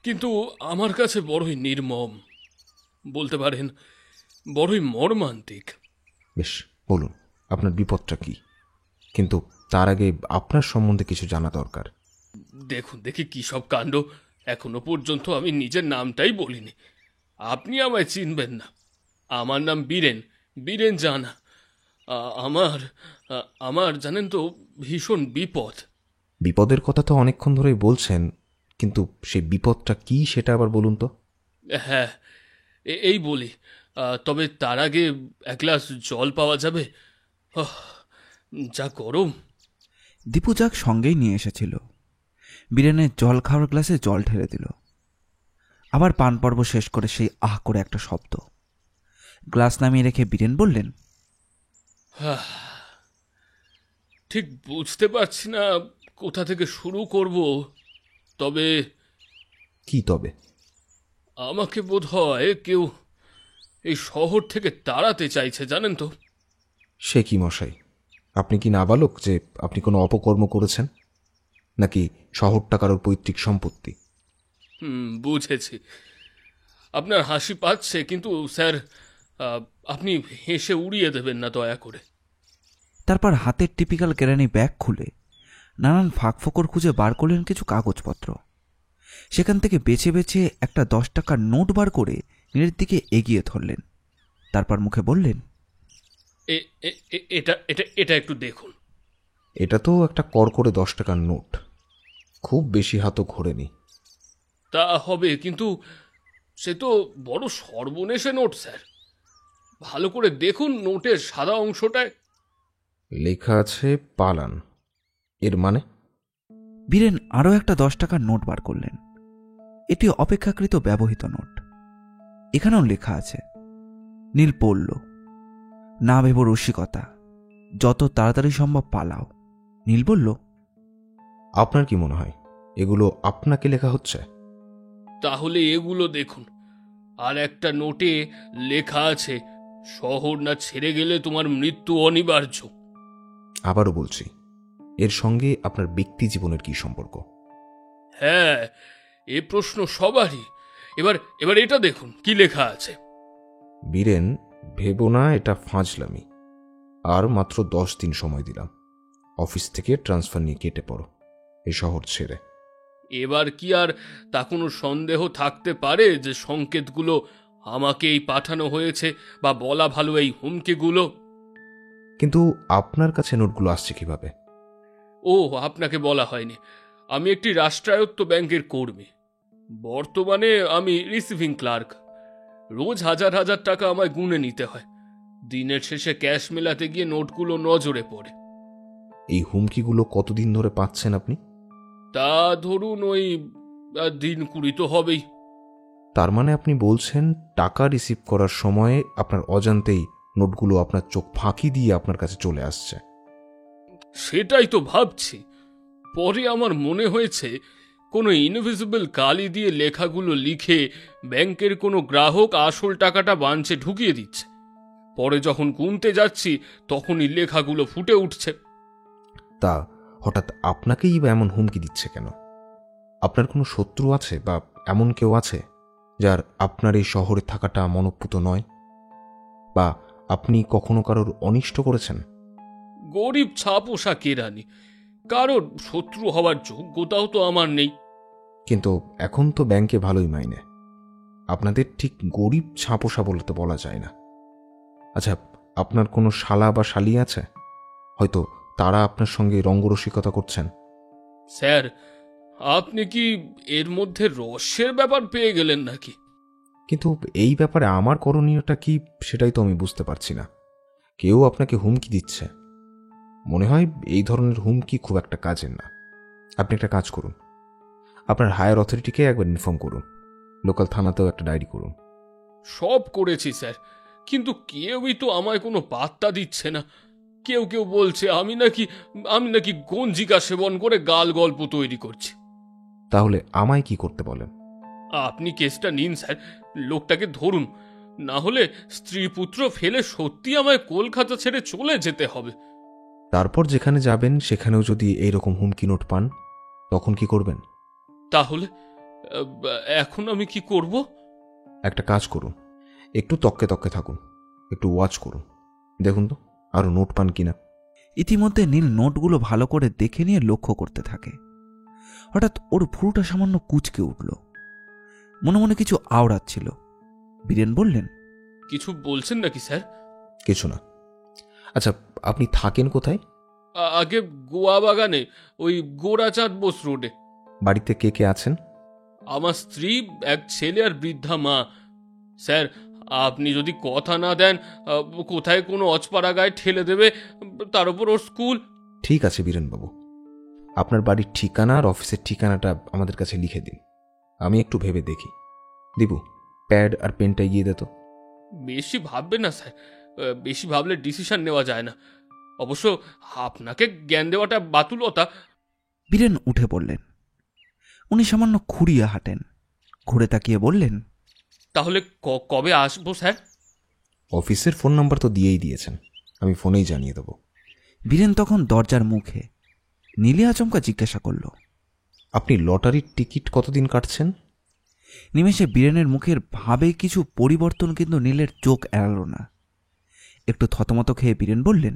কিন্তু আমার কাছে বড়ই নির্মম, বলতে পারেন বড়ই মর্মান্তিক। বেশ, বলুন আপনার বিপদটা কি, কিন্তু তার আগে আপনার সম্বন্ধে কিছু জানা দরকার। দেখুন দেখি কি সব কাণ্ড, এখনো পর্যন্ত আমি নিজের নামটাই বলিনি। আপনি আমায় চিনবেন না, আমার নাম বীরেন, বীরেন জানা। আমার জানেন তো ভীষণ বিপদ। বিপদের কথা তো অনেকক্ষণ ধরেই বলছেন, কিন্তু সেই বিপদটা কি সেটা আবার বলুন তো। হ্যাঁ, এই বলি, তবে তার আগে এক গ্লাস জল পাওয়া যাবে? আহ, যা গরম। দীপু যাক সঙ্গেই নিয়ে এসেছিল। বীরেনের জল খাওয়ার গ্লাসে জল ঢেলে দিল। আবার পান পর্ব শেষ করে সেই আহ করে একটা শব্দ। গ্লাস নামিয়ে রেখে বীরেন বললেন, ঠিক বুঝতে পারছি না কোথা থেকে শুরু করব। তবে কি তবে? আমাকে বোধ হয় কেউ এই শহর থেকে তাড়াতে চাইছে, জানেন তো। সে কি মশাই, আপনি কি নাবালক যে আপনি কোনো অপকর্ম করেছেন? নাকি শহরটা কারোর পৈতৃক সম্পত্তি? বুঝেছি। আপনার হাসি পাচ্ছে, কিন্তু স্যার আপনি হেসে উড়িয়ে দেবেন না দয়া করে। তারপর হাতের টিপিক্যাল কেরানি ব্যাগ খুলে নানান ফাঁকফোকর খুঁজে বার করলেন কিছু কাগজপত্র। সেখান থেকে বেছে বেছে একটা 10 টাকার নোট বার করে নীলের দিকে এগিয়ে ধরলেন। তারপর মুখে বললেন, এটা এটা এটা একটু দেখুন। এটা তো একটা কড়কড়ে 10 টাকার নোট, খুব বেশি হাতও ঘোরেনি। তা হবে, কিন্তু সে তো বড় সর্বনেশে নোট স্যার। ভালো করে দেখুন নোটের সাদা অংশটায়। লেখা আছে পালান। এর মানে? বীরেন আরও একটা 10 টাকার নোট বার করলেন। এটি অপেক্ষাকৃত ব্যবহৃত নোট। এখানেও লেখা আছে। নীল পড়ল, না ভেব রসিকতা, যত তাড়াতাড়ি সম্ভব পালাও। নীল বলল, আপনার কি মনে হয় এগুলো আপনাকে লেখা হচ্ছে? তাহলে এগুলো দেখুন। আর একটা নোটে লেখা আছে, শহর না ছেড়ে গেলে তোমার মৃত্যু অনিবার্য। আবারও বলছি, এর সঙ্গে আপনার ব্যক্তি জীবনের কি সম্পর্ক? হ্যাঁ, এ প্রশ্ন সবারই। এবার এটা দেখুন কি লেখা আছে। বীরেন, ভেবো না এটা ফাজলামি। আর মাত্র 10 দিন সময় দিলাম। অফিস থেকে ট্রান্সফার নিয়ে কেটে পড়ো এই শহর ছেড়ে। এবার কি আর তা কোনো সন্দেহ থাকতে পারে যে সংকেতগুলো আমাকেই পাঠানো হয়েছে, বা বলা ভালো এই হুমকিগুলো? কিন্তু আপনার কাছে নোটগুলো আসছে কিভাবে? ও, আপনাকে বলা হয়নি, আমি একটি রাষ্ট্রায়ত্ত ব্যাংকের কর্মী। বর্তমানে আমি রিসিভিং ক্লার্ক। রোজ হাজার হাজার টাকা আমায় গুনে নিতে হয়। দিনের শেষে ক্যাশ মেলাতে গিয়ে নোটগুলো নজরে পড়ে। এই হুমকিগুলো কতদিন ধরে পাচ্ছেন আপনি? তা ধরুন ওই দিন 20 তো হবেই। তার মানে আপনি বলছেন টাকা রিসিভ করার সময় আপনার অজান্তেই নোটগুলো আপনার চোখ ফাঁকি দিয়ে আপনার কাছে চলে আসছে? সেটাই তো ভাবছি। পরে আমার মনে হয়েছে কোনো ইনভিজিবল কালি দিয়ে লেখাগুলো লিখে ব্যাংকের কোনো গ্রাহক আসল টাকাটা বাঞ্চে ঢুকিয়ে দিচ্ছে। পরে যখন গুনতে যাচ্ছি তখনই লেখাগুলো ফুটে উঠছে। তা হঠাৎ আপনাকেই বা এমন হুমকি দিচ্ছে কেন? আপনার কোনো শত্রু আছে বা এমন কেউ আছে যার আপনার এই শহরে থাকাটা মনঃপূত নয়? বা আপনি কখনো কারোর অনিষ্ট করেছেন? গরিব ছাপোষা কেরানি, কারোর শত্রু হওয়ার যোগ্যতাও তো আমার নেই। কিন্তু এখন তো ব্যাংকে ভালোই মাইনে। আপনাদের ঠিক গরিব ছাপোষা বলে তো বলা যায় না। আচ্ছা, আপনার কোনো শালা বা শালি আছে? হয়তো তারা আপনার সঙ্গে রঙ্গরসিকতা করছেন। স্যার, আপনি কি এর মধ্যে রহস্যের ব্যাপার পেয়ে গেলেন নাকি? কিন্তু এই ব্যাপারে আমার করণীয়টা কি সেটাই তো আমি বুঝতে পারছি না। কেউ আপনাকে হুমকি দিচ্ছে। মনে হয় এই ধরনের হুমকি খুব একটা কাজের না। আপনি একটা কাজ করুন, আপনার হায়ার অথরিটিকে একবার ইনফর্ম করুন। লোকাল থানাতেও একটা ডায়েরি করুন। সব করেছি স্যার, কিন্তু কেউই তো আমায় কোনো পাত্তা দিচ্ছে না। কেউ কেউ বলছে আমি নাকি গঞ্জিকা সেবন করে গাল গল্প তৈরি করছি। তাহলে আমায় কি করতে বলেন? আপনি কেসটা নিন স্যার, লোকটাকে ধরুন, না হলে স্ত্রী পুত্র ফেলে সত্যি আমায় কলকাতা ছেড়ে চলে যেতে হবে। তারপর যেখানে যাবেন সেখানেও যদি এইরকম হুমকি নোট পান, তখন কি করবেন? তাহলে এখন আমি কি করব? একটা কাজ করুন, একটু তককে তককে থাকুন, একটু ওয়াচ করুন, দেখুন তো আরো নোট পান কিনা। ইতিমধ্যে নীল নোটগুলো ভালো করে দেখে নিয়ে লক্ষ্য করতে থাকে। হঠাৎ ওর ভুরুটা সামান্য কুঁচকে উঠল। মনে মনে কিছু আওড়াচ্ছিল। বীরেন বললেন, কিছু বলছেন নাকি স্যার? কিছু না। আচ্ছা, আপনি থাকেন কোথায়? আগে গোয়া বাগানে, ওই গোরাচাঁদ বোস রোডে। বাড়িতে কে কে আছেন? আমার স্ত্রী, এক ছেলে আর বৃদ্ধা মা। স্যার, আপনি যদি কথা না দেন, কোথায় কোনো অচপাড়া গায়ে ঠেলে দেবে, তার উপর ওর স্কুল। ঠিক আছে বীরেনবাবু, আপনার বাড়ির ঠিকানা আর অফিসের ঠিকানাটা আমাদের কাছে লিখে দিন, আমি একটু ভেবে দেখি। দিবু, প্যাড আর পেনটা এগিয়ে দে তো। বেশি ভাববেন না স্যার, বেশি ভাবলে ডিসিশন নেওয়া যায় না। অবশ্য আপনাকে জ্ঞান দেওয়াটা বাতুলতা। বীরেন উঠে পড়লেন। উনি সামান্য খুঁড়িয়ে হাঁটেন, ঘুরে তাকিয়ে বললেন, তাহলে কবে আসবো স্যার? অফিসের ফোন নাম্বার তো দিয়েই দিয়েছেন, আমি ফোনেই জানিয়ে দেবো। বীরেন তখন দরজার মুখে। নীলে আচমকা জিজ্ঞাসা করল, আপনি লটারির টিকিট কতদিন কাটছেন? নিমেষে বীরেনের মুখের ভাবে কিছু পরিবর্তন, কিন্তু নীলের চোখ এড়াল না। একটু থতমত খেয়ে বীরেন বললেন,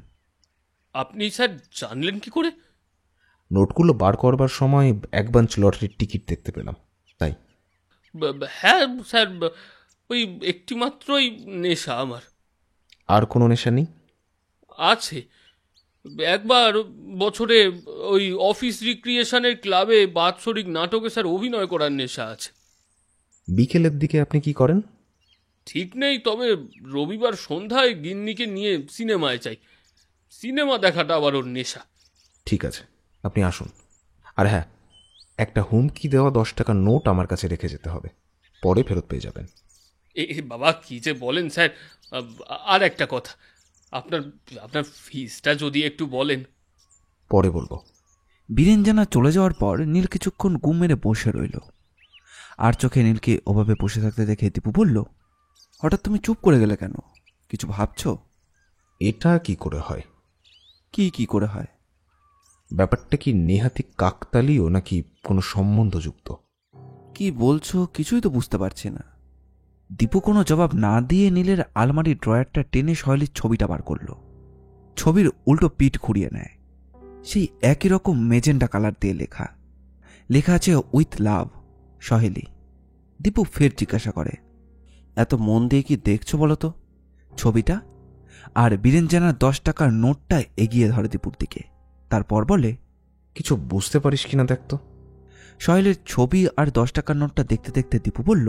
আপনি স্যার জানলেন কি করে? নোটগুলো বার করবার সময় এক বাঞ্চ লটারির টিকিট দেখতে পেলাম, তাই। হ্যাঁ স্যার, ওই একটি মাত্রই নেশা আমার। আর কোনো নেশা নেই? আছে, একবার বছরে ওই অফিস রিক্রিয়েশনের ক্লাবে বাৎসরিক নাটকে স্যার অভিনয় করার নেশা আছে। বিকেলের দিকে আপনি কি করেন? ঠিক নেই, তবে রবিবার সন্ধ্যায় গিন্নিকে নিয়ে সিনেমায় চাই। সিনেমা দেখাটা আবার ওর নেশা। ঠিক আছে, আপনি আসুন। আর হ্যাঁ, একটা হুমকি দেওয়া 10 টাকার নোট আমার কাছে রেখে যেতে হবে, পরে ফেরত পেয়ে যাবেন। বাবা কি যে বলেন স্যার। আর একটা কথা, আপনার আপনার ফিসটা যদি একটু বলেন। পরে বলবো। বীরেন জানা চলে যাওয়ার পর নীল কিছুক্ষণ গুম মেরে বসে রইল। আর চোখে নীলকে ওভাবে বসে থাকতে দেখে দীপু বলল, হঠাৎ তুমি চুপ করে গেলে কেন? কিছু ভাবছ? এটা কি করে হয়? কি করে হয়? ব্যাপারটা কি নেহাতি কাকতালীয় নাকি কোনো সম্বন্ধযুক্ত? কি বলছো কিছুই তো বুঝতে পারছি না। দীপু কোনো জবাব না দিয়ে নীলের আলমারির ড্রয়ারটা টেনে সহেলির ছবিটা বার করলো। ছবির উল্টো পিঠ ঘুরিয়ে নেয়। সেই একই রকম মেজেন্টা কালার দিয়ে লেখা আছে উইথ লাভ, সহেলি। দীপু ফের জিজ্ঞাসা করে, এত মন দিয়ে কি দেখছো বলো তো ছবিটা? আর বীরেন জানার 10 টাকার নোটটা এগিয়ে ধরে দীপুর দিকে। তারপর বলে, কিছু বুঝতে পারিস কিনা দেখতো। সহেলের ছবি আর 10 টাকার নোটটা দেখতে দেখতে দীপু বলল,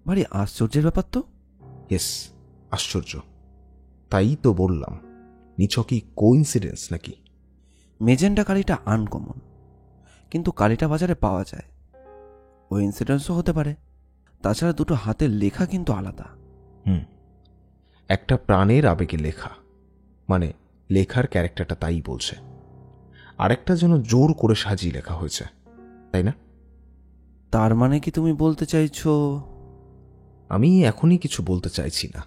ভারী আশ্চর্যের ব্যাপার তো। ইয়েস, আশ্চর্য। তাই তো বললাম, নিছকই কোইন্সিডেন্স নাকি? মেজেন্টা কালিটা আনকমন, কিন্তু কালিটা বাজারে পাওয়া যায়। ওই ইনসিডেন্সও হতে পারে। তাছাড়া দুটো হাতের লেখা কিন্তু আলাদা। একটা প্রাণের আবেগে লেখা, মানে লেখার ক্যারেক্টারটা তাই বলছে। আরেকটা যেন জোর করে সাজিয়ে লেখা হয়েছে, তাই না? তার মানে কি তুমি বলতে চাইছো? আমি এখনই কিছু বলতে চাইছি না,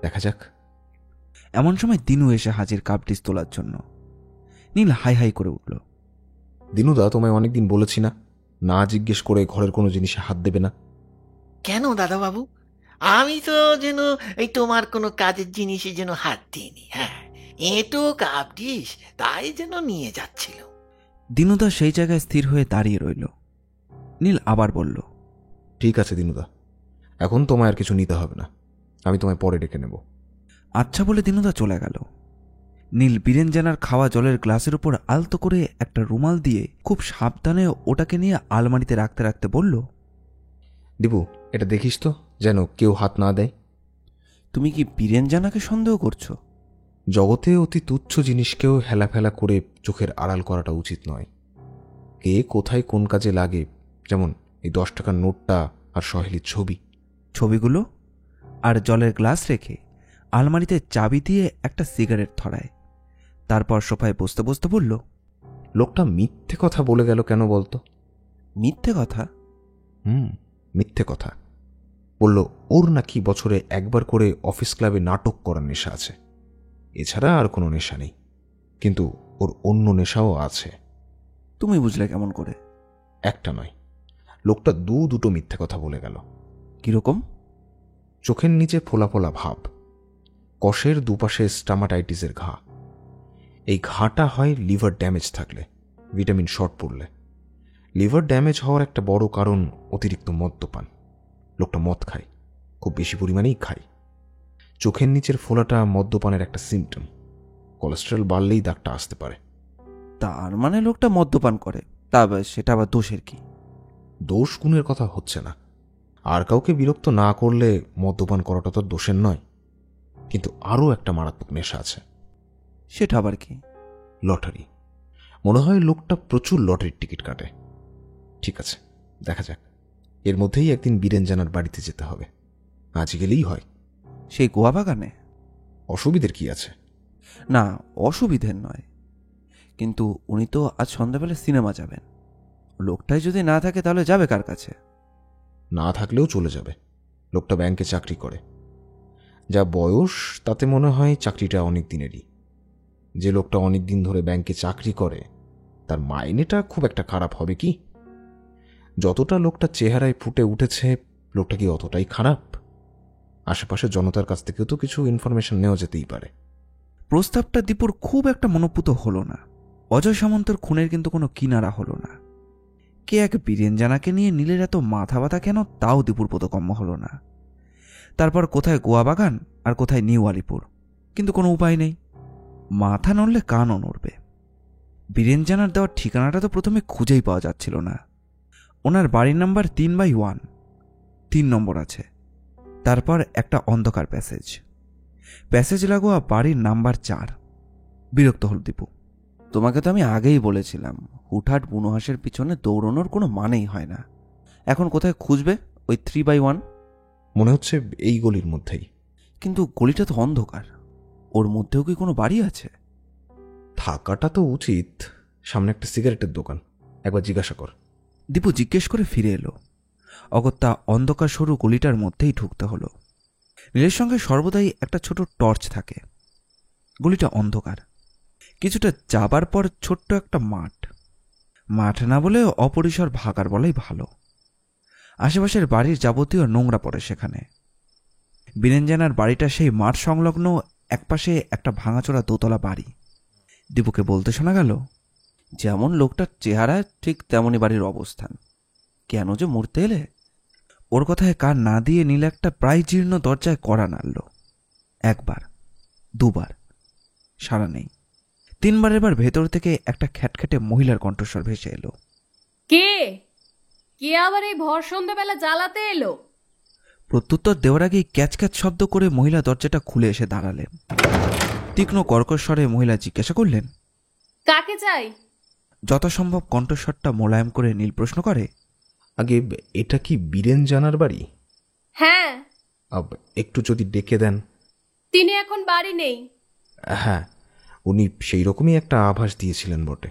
দেখা যাক। এমন সময় দিনু এসে হাজির কাপ ডিস তোলার জন্য। নীল হাই হাই করে উঠল, দিনুদা, তোমায় অনেকদিন বলেছি না, না জিজ্ঞেস করে ঘরের কোনো জিনিসে হাত দেবে না। কেন দাদাবাবু? আমি তো যেন এই তোমার কোনো কাজের জিনিসে যেন হাত দিইনি। হ্যাঁ, এঁটো কাপ ডিশ তাই যেন নিয়ে যাচ্ছিল। দিনুদা সেই জায়গায় স্থির হয়ে দাঁড়িয়ে রইল। নীল আবার বলল, ঠিক আছে দিনুদা, এখন তোমায় আর কিছু নিতে হবে না, আমি তোমায় পরে ডেকে নেব। আচ্ছা বলে দিনুদা চলে গেল। নীল বীরেন জানার খাওয়া জলের গ্লাসের উপর আলতো করে একটা রুমাল দিয়ে খুব সাবধানে ওটাকে নিয়ে আলমারিতে রাখতে রাখতে বলল, দিবু, এটা দেখিস তো যেন কেউ হাত না দেয়। তুমি কি বীরেন জানাকে সন্দেহ করছো? জগতে অতি তুচ্ছ জিনিসকেও হেলাফেলা করে চোখের আড়াল করাটা উচিত নয়। কে কোথায় কোন কাজে লাগে, যেমন এই 10 টাকার নোটটা আর সহেলির ছবি। ছবিগুলো আর জলের গ্লাস রেখে আলমারিতে চাবি দিয়ে একটা সিগারেট ধরায়। তারপর সোফায় বসতে বসতে বলল, লোকটা মিথ্যে কথা বলে গেল কেন বলতো? মিথ্যে কথা? মিথ্যে কথা বলল। ওর নাকি বছরে একবার করে অফিস ক্লাবে নাটক করার নেশা আছে, এছাড়া আর কোনো নেশা নেই। কিন্তু ওর অন্য নেশাও আছে। তুমি বুঝলে কেমন করে? একটা নয়, লোকটা দুটো মিথ্যে কথা বলে গেল। কিরকম? চোখের নিচে ফোলা ফোলা ভাব, কষের দুপাশে স্টামাটাইটিসের ঘা। এই ঘাটা হয় লিভার ড্যামেজ থাকলে, ভিটামিন শর্ট পড়লে। লিভার ড্যামেজ হওয়ার একটা বড় কারণ অতিরিক্ত মদ্যপান। লোকটা মদ খায়, খুব বেশি পরিমাণেই খায়। চোখের নিচের ফোলাটা মদ্যপানের একটা সিমটম। কোলেস্টেরল বাড়লেই দাগটা আসতে পারে। তার মানে লোকটা মদ্যপান করে, তা সেটা আবার দোষের কি? দোষ গুণের কথা হচ্ছে না। আর কাউকে বিরক্ত না করলে মদ্যপান করাটা তো দোষের নয়। কিন্তু আরও একটা মারাত্মক নেশা আছে। সেটা আবার কি? লটারি। মনে হয় লোকটা প্রচুর লটারির টিকিট কাটে। ঠিক আছে, দেখা যাক। এর মধ্যেই একদিন বীরেন জানার বাড়িতে যেতে হবে। আজ গেলেই হয়। সেই গোয়া বাগানে? অসুবিধের কি আছে? না, অসুবিধের নয়, কিন্তু উনি তো আজ সন্ধ্যাবেলা সিনেমা যাবেন। লোকটাই যদি না থাকে তাহলে যাবে কার কাছে? না থাকলেও চলে যাবে। লোকটা ব্যাংকে চাকরি করে। যা বয়স তাতে মনে হয় চাকরিটা অনেক দিনেরই। যে লোকটা অনেক দিন ধরে ব্যাংকে চাকরি করে তার মাইনেটা খুব একটা খারাপ হবে কি? যতটা লোকটা চেহারায় ফুটে উঠেছে, লোকটা কি অতটাই খারাপ? আশেপাশে জনতার কাছ থেকেও তো কিছু ইনফরমেশন নেওয়া যেতেই পারে। প্রস্তাবটা দীপুর খুব একটা মনোপুত হলো না। অজয় সামন্তর খুনের কিন্তু কোনো কিনারা হলো না। কে এক বীরেন জানাকে নিয়ে নীলের এত মাথা ব্যথা কেন, তাও দীপুর বোধগম্য হলো না। তারপর কোথায় গোয়া বাগান আর কোথায় নিউ আলিপুর, কিন্তু কোনো উপায় নেই। মাথা নড়লে কানও নড়বে। বীরেন জানার দেওয়ার ঠিকানাটা তো প্রথমে খুঁজেই পাওয়া যাচ্ছিল না। ওনার বাড়ির নাম্বার 3/1, 3 নম্বর আছে। তারপর একটা অন্ধকার প্যাসেজ লাগোয়া বাড়ির নাম্বার 4। বিরক্ত হল দীপু। তোমাকে তো আমি আগেই বলেছিলাম, হুটহাট বুনোহাসের পিছনে দৌড়ানোর কোনো মানেই হয় না। এখন কোথায় খুঁজবে ওই 3/1? মনে হচ্ছে এই গলির মধ্যেই। কিন্তু গলিটা তো অন্ধকার, ওর মধ্যেও কি কোনো বাড়ি আছে? থাকাটা তো উচিত। সামনে একটা সিগারেটের দোকান, একবার জিজ্ঞাসা কর। দীপু জিজ্ঞেস করে ফিরে এলো। অগত্যা অন্ধকার সরু গলিটার মধ্যেই ঢুকতে হলো। নীলের সঙ্গে সর্বদাই একটা ছোট টর্চ থাকে। গলিটা অন্ধকার। কিছুটা যাবার পর ছোট্ট একটা মাঠ না বলে অপরিসর ভাগার বলাই ভালো। আশেপাশের বাড়ির যাবতীয় নোংরা পড়ে সেখানে। বীরেন জানার বাড়িটা সেই মাঠ সংলগ্ন, একপাশে একটা ভাঙাচোরা দোতলা বাড়ি। দীপুকে বলতে শোনা গেল, যেমন লোকটার চেহারা ঠিক তেমনই বাড়ির অবস্থান। কেন যে মরতে এলে? ওর কথায় কান না দিয়ে নীল একটা প্রায় জীর্ণ দরজায় কড়া নাড়ল। 1 বার, 2 বার, সাড়া নেই। 3 বার এবার ভেতর থেকে একটা খ্যাটখ্যাটে মহিলার কণ্ঠস্বর ভেসে এলো। কে কে আবার এই ভর সন্ধ্যাবেলা জ্বালাতে এলো? প্রত্যুত্তর দেওয়ার আগেই ক্যাচ ক্যাচ শব্দ করে মহিলা দরজাটা খুলে এসে দাঁড়ালেন। তীক্ষ্ণ কর্কশ্বরে মহিলা জিজ্ঞাসা করলেন, কাকে চাই? যথাসম্ভব কণ্ঠস্বরটা মোলায়েম করে নীল প্রশ্ন করে, আগে এটা কি বীরেন জানার বাড়ি? হ্যাঁ। একটু যদি ডেকে দেন। তিনি এখন বাড়ি নেই। হ্যাঁ, উনি সেই রকমই একটা আভাস দিয়েছিলেন বটে।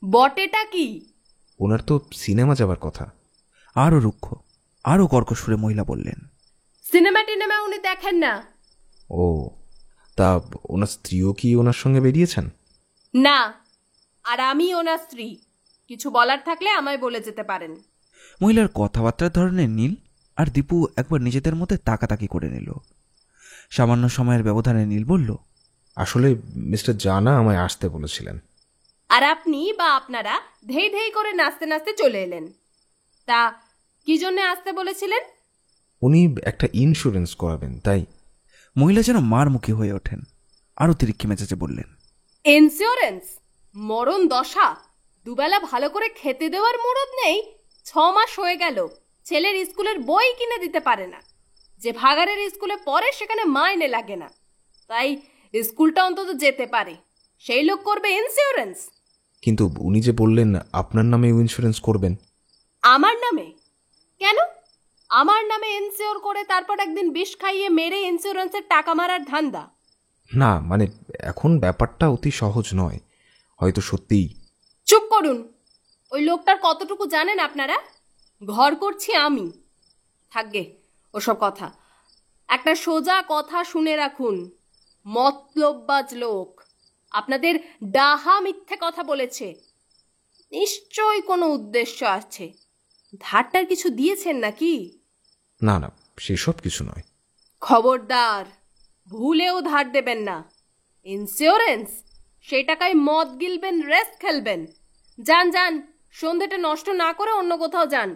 বটেটা কি? ওনার তো সিনেমা যাবার কথা। আরও রুক্ষ, আরও কর্কশ্বরে মহিলা বললেন, সিনেমা টিনেমা উনি দেখেন না। ও, তা ওনার স্ত্রীও কি ওনার সঙ্গে বেরিয়েছেন? না, আর আমি ওনার স্ত্রী। কিছু বলার থাকলে আমায় বলে যেতে পারেন। মহিলার কথাবার্তার ধরনের নীল আর দীপু একবার নিজেদের মধ্যে তাকাতাকি করে নিল। সামান্য সময়ের ব্যবধানে নীল বলল, আসলে মিস্টার জানা আমায় আসতে বলেছিলেন। আর আপনি বা আপনারা ধেই ধেই করে নাচতে নাচতে চলে এলেন। তা কি জন্য আসতে বলেছিলেন? উনি একটা ইন্স্যুরেন্স করাবেন, তাই। মহিলা যেন মারমুখী হয়ে ওঠেন। আরও তিরিক্ষি মেজাজে বললেন, ইন্স্যুরেন্স? মরণ দশা! দুবেলা ভালো করে খেতে দেওয়ার মুরদ নেই। 6 মাস হয়ে গেল ছেলের স্কুলের বই কিনে দিতে পারে না। যে ভাগাড়ের স্কুলে পড়ে সেখানে মাইনে লাগে না, তাই স্কুলটা অন্তত যেতে পারে। সেই লোক করবে ইন্স্যুরেন্স? কিন্তু উনি যে বললেন আপনার নামে ইন্স্যুরেন্স করবেন। আমার নামে? কেন? আমার নামে ইন্স্যুর করে তারপর একদিন বিষ খাইয়ে মেরে ইন্স্যুরেন্সের টাকা মারার ধান্দা? না, মানে এখন ব্যাপারটা অতি সহজ নয়, হয়তো সত্যিই। চুপ করুন। ওই লোকটার কতটুকু জানেন আপনারা? ঘর করছি আমি। থাকবে ওসব কথা। একটা সোজা কথা শুনে রাখুন, মতলববাজ লোক আপনাদের ডাহা মিথ্যে কথা বলেছে। নিশ্চয়ই কোনো উদ্দেশ্য আছে। ধারটার কিছু দিয়েছেন নাকি? না না, সেসব কিছু নয়। খবরদার, ভুলেও ধার দেবেন না। ইন্স্যুরেন্স? সেই টাকায় মদ গিলবেন, রেস্ট খেলবেন। যান যান, সন্ধেটা নষ্ট না করে অন্য কোথাও যান।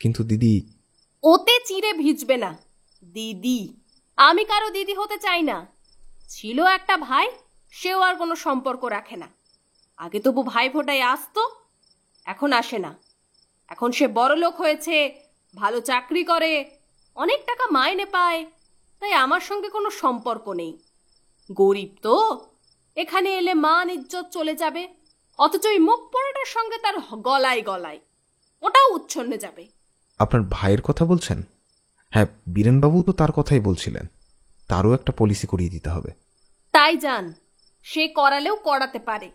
কিন্তু দিদি। ওতে চিড়ে ভিজবে না। দিদি? আমি কারো দিদি হতে চাই না। ছিল একটা ভাই, সেও আর কোনো সম্পর্ক রাখে না। আগে তবু ভাই ফোটায় আসতো, এখন আসে না। এখন সে বড়লোক হয়েছে, ভালো চাকরি করে, অনেক টাকা মাইনে পায়, তাই আমার সঙ্গে কোনো সম্পর্ক নেই। গরিব তো, এখানে এলে মান ইজ্জত চলে যাবে, অথচ ওই মুখ পোড়াটার সঙ্গে তার গলায় গলায়, ওটাও উচ্ছন্নে যাবে। আপনার ভাইয়ের কথা বলছেন? হ্যাঁ, বীরেনবাবু তো তার কথাই বলছিলেন, তারও একটা পলিসি করিয়ে দিতে হবে। তাই যান, সে করালেও করাতে পারে,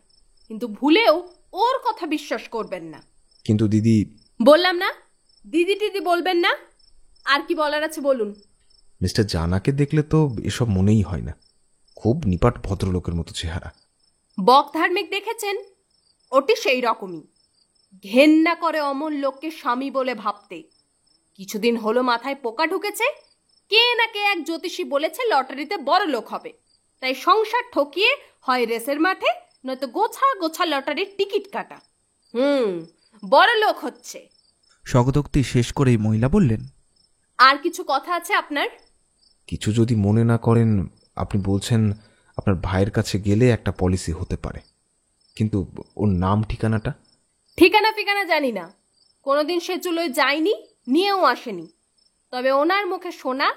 কিন্তু ভুলেও ওর কথা বিশ্বাস করবেন না। কিন্তু দিদি, বললাম না, দিদি টিদি বলবেন না। আর কি বলার আছে বলুন। মিস্টার জানাকে দেখলে তো এসব মনেই হয় না, খুব নিপাট ভদ্রলোকের মতো চেহারা। বক ধার্মিক দেখেছেন? ওটি সেই রকমই। ঘেন্না করে অমন লোককে স্বামী বলে ভাবতে। কিছুদিন হলো মাথায় পোকা ঢুকেছে, কে না কে এক জ্যোতিষী বলেছে লটারিতে বড় লোক হবে, তাই সংসার ঠকিয়ে হয় রেসের মাঠে, নয়তো গোছা গোছা লটারির টিকিট কাটা। বড় লোক হচ্ছে। স্বগতোক্তি শেষ করেই মহিলা বললেন, আর কিছু কথা আছে আপনার? কিছু যদি মনে না করেন, আপনি বলছেন আপনার ভাইয়ের কাছে গেলে একটা পলিসি হতে পারে, কিন্তু ওর নাম ঠিকানাটা? ঠিকানা ফিকানা জানি না, কোনোদিন সে চুলোয় যায়নি, নিয়েও আসেনি। তবে ওনার মুখে শোনা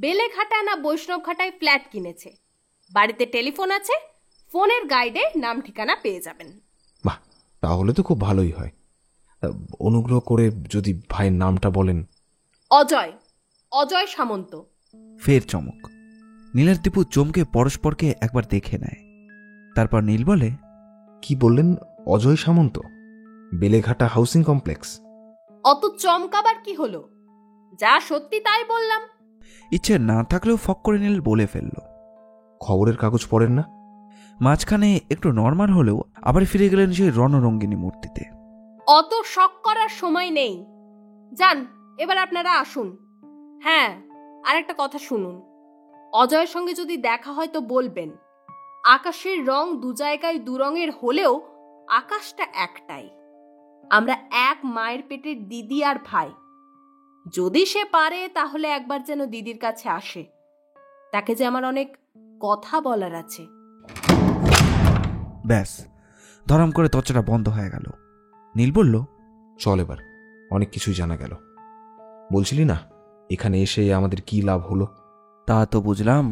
বেলেঘাটা না বৈষ্ণবঘাটায় ফ্ল্যাট কিনেছে, বাড়িতে টেলিফোন আছে, ফোনের গাইডে নাম ঠিকানা পেয়ে যাবেন। বাহ, তাহলে তো খুব ভালোই হয়। অনুগ্রহ করে যদি ভাইয়ের নামটা বলেন। অজয়, অজয় সামন্ত। ফের চমক। নীল আর দীপু চমকে পরস্পরকে একবার দেখে নেয়। তারপর নীল বলে, কি বললেন? অজয় সামন্ত, বেলেঘাটা হাউসিং কমপ্লেক্স? অত চমকাবার কি হলো? যা সত্যি তাই বললাম। ইচ্ছে না থাকলেও ফক করে নীল বলে ফেলল। খবরের কাগজ পড়েন না? মাঝখানে একটু নরমাল হলেও আবার ফিরে গেলেন সেই রণরঙ্গিনী মূর্তিতে। অত শক করার সময় নেই, যান এবার আপনারা আসুন। হ্যাঁ, আর একটা কথা শুনুন, অজয়ের সঙ্গে যদি দেখা হয় তো বলবেন, আকাশের রং দু জায়গায় দু রঙের হলেও আকাশটা একটাই। আমরা এক মায়ের পেটের দিদি আর ভাই। যদি সে পারে তাহলে একবার যেন দিদির কাছে আসে, তাকে যে আমার অনেক কথা বলার আছে। ব্যাস, ধরম করে দরজাটা বন্ধ হয়ে গেল। নীল বলল, চল এবার, অনেক কিছুই জানা গেল। বলছিলি না এখানে এসে আমাদের কি লাভ হলো? তা তো বুঝলাম,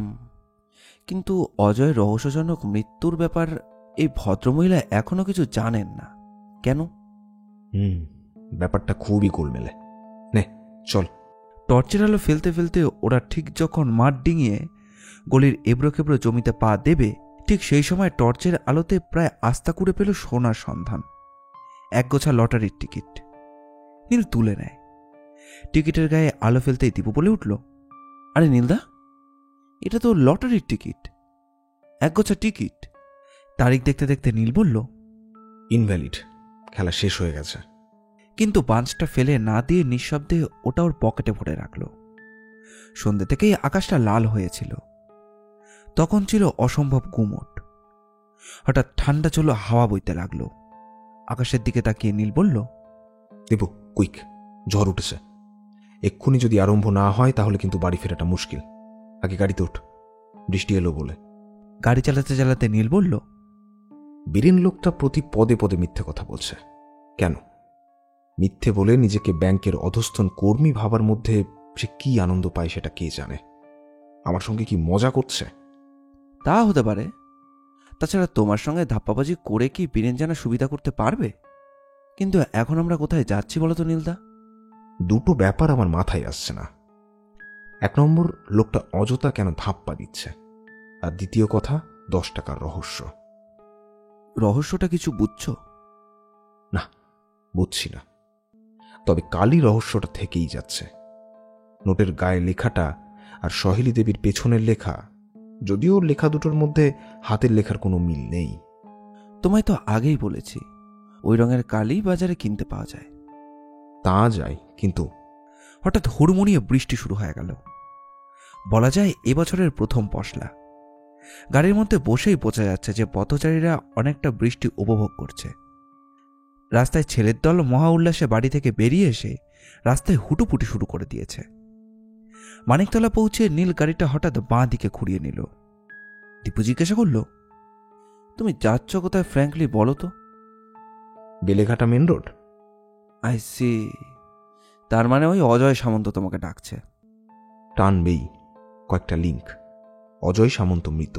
কিন্তু অজয়ের রহস্যজনক মৃত্যুর ব্যাপার এই ভদ্রমহিলা এখনো কিছু জানেন না কেন? ব্যাপারটা খুবই গোলমেলে। নে চল। টর্চের আলো ফেলতে ফেলতে ওরা ঠিক যখন মাঠ ডিঙিয়ে গলির এবড়ো খেবড়ো জমিতে পা দেবে, ঠিক সেই সময় টর্চের আলোতে প্রায় আস্থা করে পেল সোনার সন্ধান। একগোছা লটারির টিকিট। নীল তুলে নেয়। টিকিটের গায়ে আলো ফেলতেই দীপু বলে উঠল, আরে নীলদা, এটা তো লটারির টিকিট, একগোছা টিকিট। তারিখ দেখতে দেখতে নীল বলল, ইনভ্যালিড, খেলা শেষ হয়ে গেছে। কিন্তু বাঞ্চটা ফেলে না দিয়ে নিঃশব্দে ওটা ওর পকেটে ভরে রাখল। সন্ধ্যে থেকেই আকাশটা লাল হয়েছিল, তখন ছিল অসম্ভব গুমট। হঠাৎ ঠান্ডা চলো হাওয়া বইতে লাগলো। আকাশের দিকে তাকিয়ে নীল বলল, দেবু কুইক, ঝড় উঠেছে, এক্ষুনি যদি আরম্ভ না হয় তাহলে কিন্তু বাড়ি ফেরাটা মুশকিল। আগে গাড়িতে উঠ, বৃষ্টি এলো বলে। গাড়ি চালাতে চালাতে নীল বলল, বীরেন লোকটা প্রতি পদে পদে মিথ্যে কথা বলছে কেন? মিথ্যে বলে নিজেকে ব্যাংকের অধস্তন কর্মী ভাবার মধ্যে সে কি আনন্দ পায় সেটা কে জানে। আমার সঙ্গে কি মজা করছে? তা হতে পারে। তাছাড়া তোমার সঙ্গে ধাপ্পাবাজি করে কি বীরেন জানা সুবিধা করতে পারবে? কিন্তু এখন আমরা কোথায় যাচ্ছি বলো তো নীলদা? দুটো ব্যাপার আমার মাথায় আসছে না। এক নম্বর, লোকটা অযথা কেন ধাপ্পা দিচ্ছে, আর দ্বিতীয় কথা, 10 টাকার রহস্য। রহস্যটা কিছু বুঝছো? না, বুঝছি না। তবে কালই রহস্যটা থেকেই যাচ্ছে। নোটের গায়ে লেখাটা আর সহেলি দেবীর পেছনের লেখা, যদিও লেখা দুটোর মধ্যে হাতের লেখার কোনো মিল নেই। তোমায় তো আগেই বলেছি, ওই রঙের কালি বাজারে কিনতে পাওয়া যায়। তা যায়, কিন্তু হঠাৎ হুড়মুড়িয়ে বৃষ্টি শুরু হয়ে গেল। বলা যায় এবছরের প্রথম পশলা। গাড়ির মধ্যে বসেই বোঝা যাচ্ছে যে পথচারীরা অনেকটা বৃষ্টি উপভোগ করছে। রাস্তায় ছেলের দল মহা উল্লাসে বাড়ি থেকে বেরিয়ে এসে রাস্তায় হুটুপুটি শুরু করে দিয়েছে। মানিকতলা পৌঁছে নীল গাড়িটা হঠাৎ বাঁ দিকে ঘুরিয়ে নিল। দীপু জিজ্ঞাসা করল, তুমি যাচ্ছ কোথায় ফ্র্যাঙ্কলি বলো তো? Beleghata main road. I see, তার মানে ওই অজয় সামন্ত তোমাকে ডাকছে। টানবেই, কয়েকটা লিঙ্ক। অজয় সামন্ত মৃত,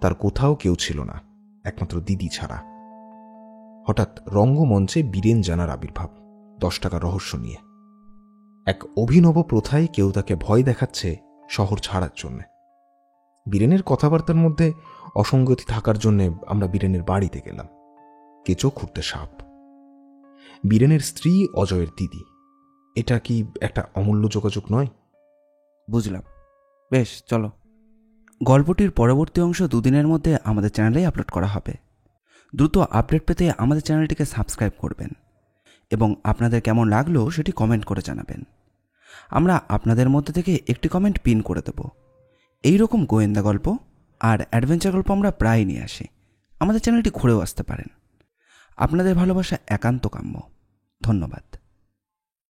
তার কোথাও কেউ ছিল না একমাত্র দিদি ছাড়া। হঠাৎ রঙ্গমঞ্চে বীরেন জানার আবির্ভাব 10 টাকার রহস্য নিয়ে। এক অভিনব প্রথায় কেউ তাকে ভয় দেখাচ্ছে শহর ছাড়ার জন্যে। বীরেনের কথাবার্তার মধ্যে অসঙ্গতি থাকার জন্যে আমরা বীরেনের বাড়িতে গেলাম। কেঁচো খুঁড়তে সাপ। বীরেনের স্ত্রী অজয়ের দিদি। এটা কি একটা অমূল্য যোগাযোগ নয়? বুঝলাম, বেশ চলো। গল্পটির পরবর্তী অংশ 2 দিনের মধ্যে আমাদের চ্যানেলেই আপলোড করা হবে। দ্রুত আপডেট পেতে আমাদের চ্যানেলটিকে সাবস্ক্রাইব করবেন এবং আপনাদের কেমন লাগলো সেটি কমেন্ট করে জানাবেন। আমরা আপনাদের মধ্যে থেকে একটি কমেন্ট পিন করে দেব। এই রকম গোয়েন্দা গল্প আর অ্যাডভেঞ্চার গল্প আমরা প্রায় নিয়ে আসি। আমাদের চ্যানেলটি ঘুরেও আসতে পারেন। আপনাদের ভালোবাসা একান্ত কাম্য। ধন্যবাদ।